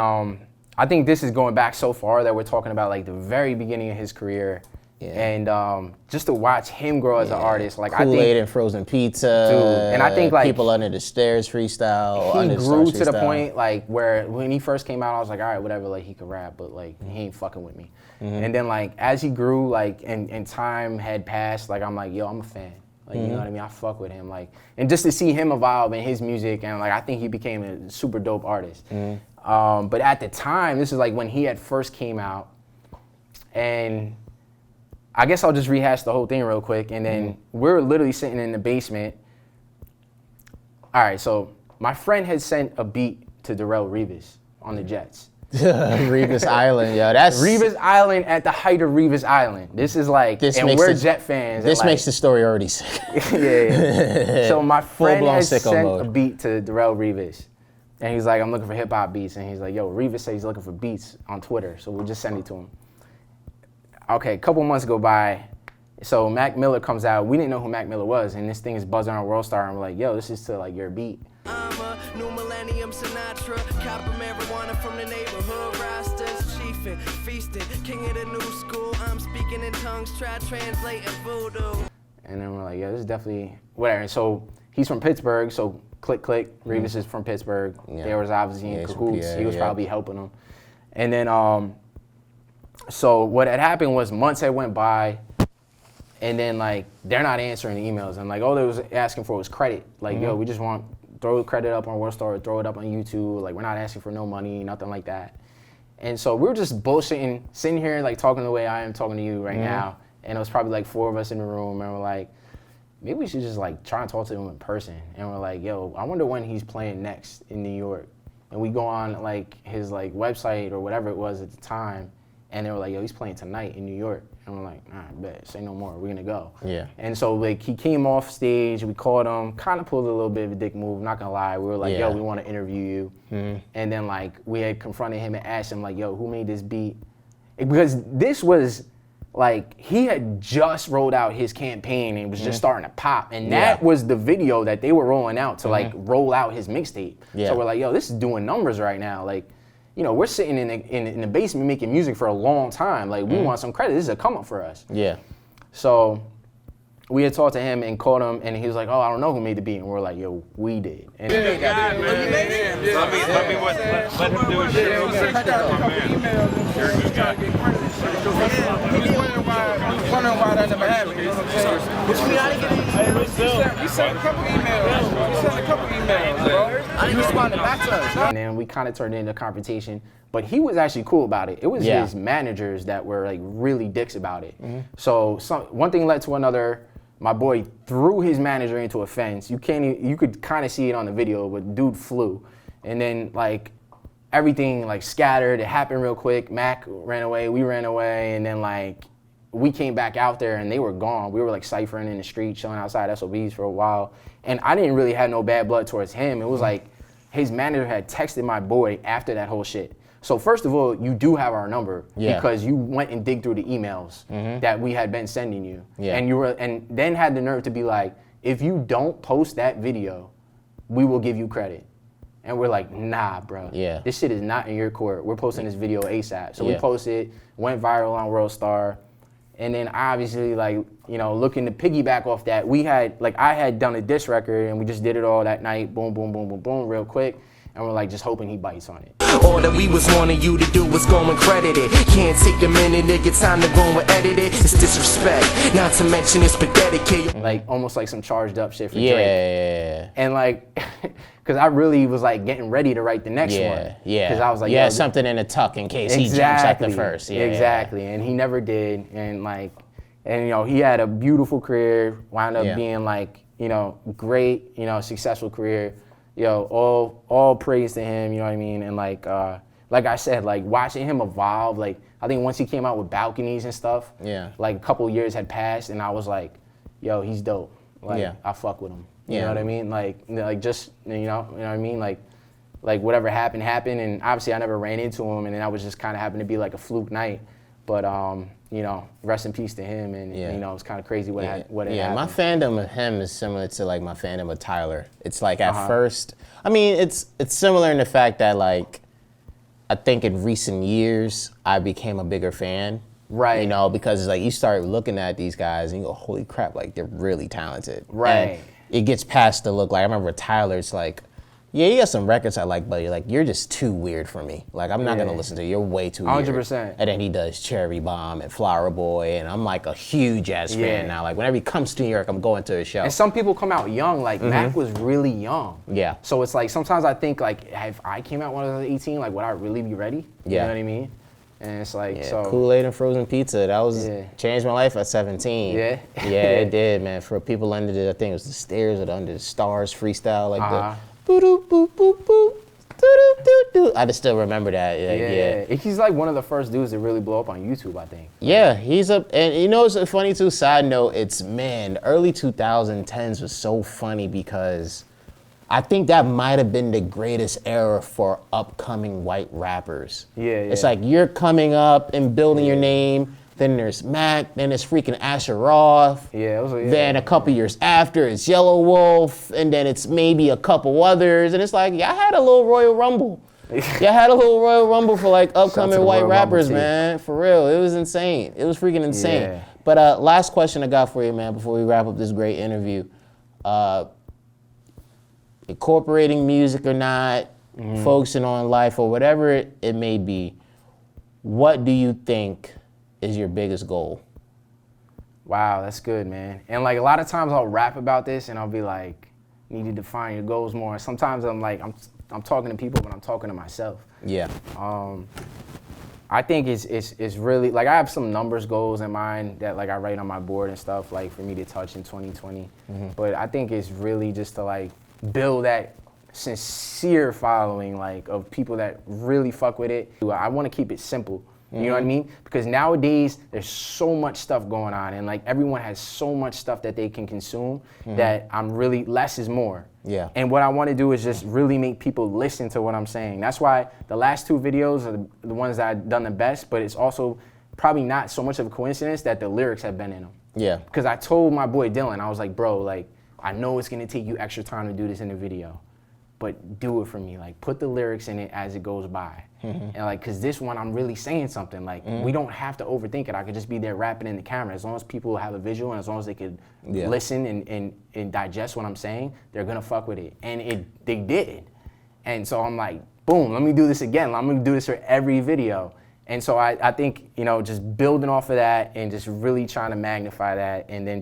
I think this is going back so far that we're talking about like the very beginning of his career. And just to watch him grow as an artist, like Kool-Aid I think and frozen pizza, dude, and I think like People Under the Stairs freestyle. He grew to the point like where when he first came out, I was like, all right, whatever, like he could rap, but like he ain't fucking with me. Mm-hmm. And then like as he grew, like and time had passed, like I'm like, yo, I'm a fan. Like, you know what I mean? I fuck with him. Like, and just to see him evolve in his music, and like I think he became a super dope artist. But at the time, this is like when he had first came out, and I guess I'll just rehash the whole thing real quick, and then we're literally sitting in the basement. All right, so my friend had sent a beat to Darrell Revis on the Jets. Revis Island, yo, that's Revis Island at the height of Revis Island. This is like, and we're Jet fans. This like, makes the story already sick. So my friend has sent mode. a beat to Darrell Revis, and he's like, I'm looking for hip hop beats, and he's like, yo, Revis says he's looking for beats on Twitter, so we'll just send it to him. Okay, a couple months go by, so Mac Miller comes out. We didn't know who Mac Miller was, and this thing is buzzing on World Star, and we're like, yo, this is to like your beat. I'm a New Millennium Sinatra, copper marijuana from the neighborhood, rosters, chiefin', feasting, king of the new school. I'm speaking in tongues, try translating voodoo. And then we're like, yeah, this is definitely whatever. And so he's from Pittsburgh, so click. Revis is from Pittsburgh. Yeah. They was obviously in cahoots. He was yeah. probably helping them. And then, so what had happened was months had went by, and then like they're not answering the emails, and like all they was asking for was credit. Like, yo, we just want throw the credit up on WorldStar, throw it up on YouTube. Like, we're not asking for no money, nothing like that. And so we were just bullshitting, sitting here like talking the way I am talking to you right now. And it was probably like 4 of us in the room, and we're like, maybe we should just like try and talk to him in person. And we're like, yo, I wonder when he's playing next in New York. And we go on like his like website or whatever it was at the time, and they were like, yo, he's playing tonight in New York. And we're like, nah, bet, say no more, we're gonna go. Yeah. And so like he came off stage, we called him, kind of pulled a little bit of a dick move, not gonna lie. We were like, yo, we wanna interview you. And then like we had confronted him and asked him like, yo, who made this beat? Because this was, like, he had just rolled out his campaign and was just starting to pop. And that was the video that they were rolling out to, like, roll out his mixtape. Yeah. So we're like, yo, this is doing numbers right now. Like, you know, we're sitting in the basement making music for a long time. Like, we want some credit. This is a come up for us. Yeah. So we had talked to him and called him, and he was like, oh, I don't know who made the beat. And we're like, yo, we did. And Let him do his shit. I got a couple emails and shit trying to get credit. He was wondering why that never happened. You know what I'm saying? Which means I didn't get We sent a couple emails. Bro. I didn't respond back to us. And then we kind of turned it into a confrontation, but he was actually cool about it. It was his managers that were like really dicks about it. So one thing led to another. My boy threw his manager into a fence. You could kind of see it on the video, but dude flew. And then like everything like scattered. It happened real quick. Mac ran away, we ran away, and then like we came back out there and they were gone. We were like ciphering in the street, chilling outside SOBs for a while. And I didn't really have no bad blood towards him. It was like his manager had texted my boy after that whole shit. So first of all, you do have our number because you went and dig through the emails that we had been sending you. And then had the nerve to be like, if you don't post that video, we will give you credit. And we're like, nah, bro. Yeah. This shit is not in your court. We're posting this video ASAP. So we posted, went viral on WorldStar. And then obviously, like, you know, looking to piggyback off that, we had, like, I had done a diss record and we just did it all that night. Boom, boom, boom, boom, boom, real quick. And we're like just hoping he bites on it. All that we was wanting you to do was go and credit it. Can't take a minute, nigga, time to go and edit it. It's disrespect, not to mention it's pathetic. Like almost like some charged up shit for Yeah. Drake. And like, cause I really was like getting ready to write the next one. Yeah. Cause I was like, you had something in the tuck in case he jumps at the first. Yeah. Exactly. And he never did. And like, and you know, he had a beautiful career, wound up being like, you know, great, you know, successful career. Yo, all praise to him, you know what I mean? And like I said, like watching him evolve, like I think once he came out with Balconies and stuff, like a couple years had passed and I was like, yo, he's dope. Like I fuck with him. You know what I mean? Like just, you know what I mean? Like whatever happened, and obviously I never ran into him and then I was just kind of happened to be like a fluke night. But you know, rest in peace to him, and you know, it's kind of crazy what happened. My fandom of him is similar to like my fandom of Tyler. It's like at first, I mean, it's similar in the fact that like, I think in recent years I became a bigger fan. Right. You know, because like you start looking at these guys and you go, holy crap, like they're really talented. Right. And it gets past the look. Like I remember Tyler, it's like, yeah, you got some records I like, but you're just too weird for me. Like, I'm not going to listen to you. You're way too weird. 100%. And then he does Cherry Bomb and Flower Boy, and I'm like a huge ass fan now. Like, whenever he comes to New York, I'm going to his show. And some people come out young. Like, Mac was really young. Yeah. So it's like, sometimes I think, like, if I came out when I was 18, like, would I really be ready? You know what I mean? And it's like, so. Kool-Aid and frozen pizza, that was, changed my life at 17. Yeah? Yeah, it did, man. For people under the, I think it was the stairs or under the stars freestyle, like the. Boop, boop, boop, boop. I just still remember that. He's like one of the first dudes to really blow up on YouTube, I think. Yeah, he's up, and you know, it's funny too, side note, it's, man, the early 2010s was so funny because I think that might have been the greatest era for upcoming white rappers. It's like you're coming up and building your name, then there's Mac, then it's freaking Asher Roth. Yeah, Then a couple years after, it's Yellow Wolf, and then it's maybe a couple others, and it's like, y'all had a little Royal Rumble. Y'all had a little Royal Rumble for like upcoming white rappers, man. For real, it was insane. It was freaking insane. Yeah. But last question I got for you, man, before we wrap up this great interview. Incorporating music or not, focusing on life or whatever it may be, what do you think is your biggest goal? Wow, that's good, man. And like a lot of times I'll rap about this and I'll be like, you need to define your goals more. Sometimes I'm like, I'm talking to people, but I'm talking to myself. Yeah. I think it's really, like I have some numbers goals in mind that like I write on my board and stuff like for me to touch in 2020. But I think it's really just to like build that sincere following like of people that really fuck with it. I want to keep it simple. You know what I mean? Because nowadays there's so much stuff going on and like everyone has so much stuff that they can consume that I'm really, less is more. Yeah. And what I want to do is just really make people listen to what I'm saying. That's why the last two videos are the ones that I've done the best, but it's also probably not so much of a coincidence that the lyrics have been in them. Yeah. Because I told my boy Dylan, I was like, bro, like, I know it's going to take you extra time to do this in the video, but do it for me. Like, put the lyrics in it as it goes by. And like, cause this one, I'm really saying something. Like, we don't have to overthink it. I could just be there rapping in the camera. As long as people have a visual and as long as they could listen and digest what I'm saying, they're gonna fuck with it. And they did. And so I'm like, boom, let me do this again. I'm gonna do this for every video. And so I think, you know, just building off of that and just really trying to magnify that and then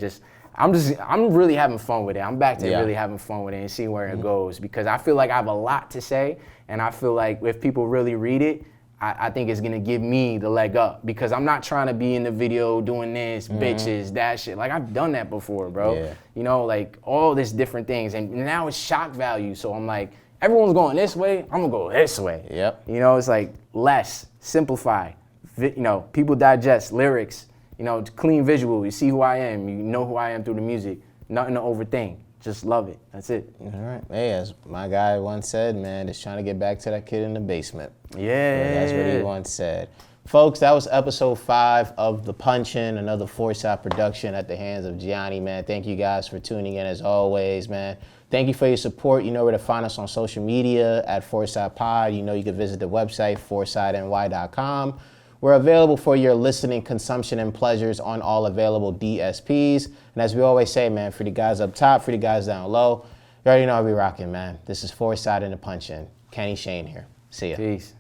I'm really having fun with it. I'm back to really having fun with it and seeing where it goes because I feel like I have a lot to say and I feel like if people really read it, I think it's gonna give me the leg up because I'm not trying to be in the video doing this, bitches, that shit. Like I've done that before, bro. Yeah. You know, like all this different things and now it's shock value. So I'm like, everyone's going this way, I'm gonna go this way. Yep. You know, it's like less, simplify, you know, people digest lyrics. You know, clean visual. You see who I am. You know who I am through the music. Nothing to overthink. Just love it. That's it. All right. Hey, as my guy once said, man, just trying to get back to that kid in the basement. Yeah. That's what he once said. Folks, that was episode 5 of The Punchin', another Foresight production at the hands of Gianni, man. Thank you guys for tuning in as always, man. Thank you for your support. You know where to find us on social media at Foresight Pod. You know you can visit the website, foresightny.com. We're available for your listening, consumption, and pleasures on all available DSPs. And as we always say, man, for the guys up top, for the guys down low, you already know how we rocking, man. This is Foresight and The Punchin'. Kenny Shane here. See ya. Peace.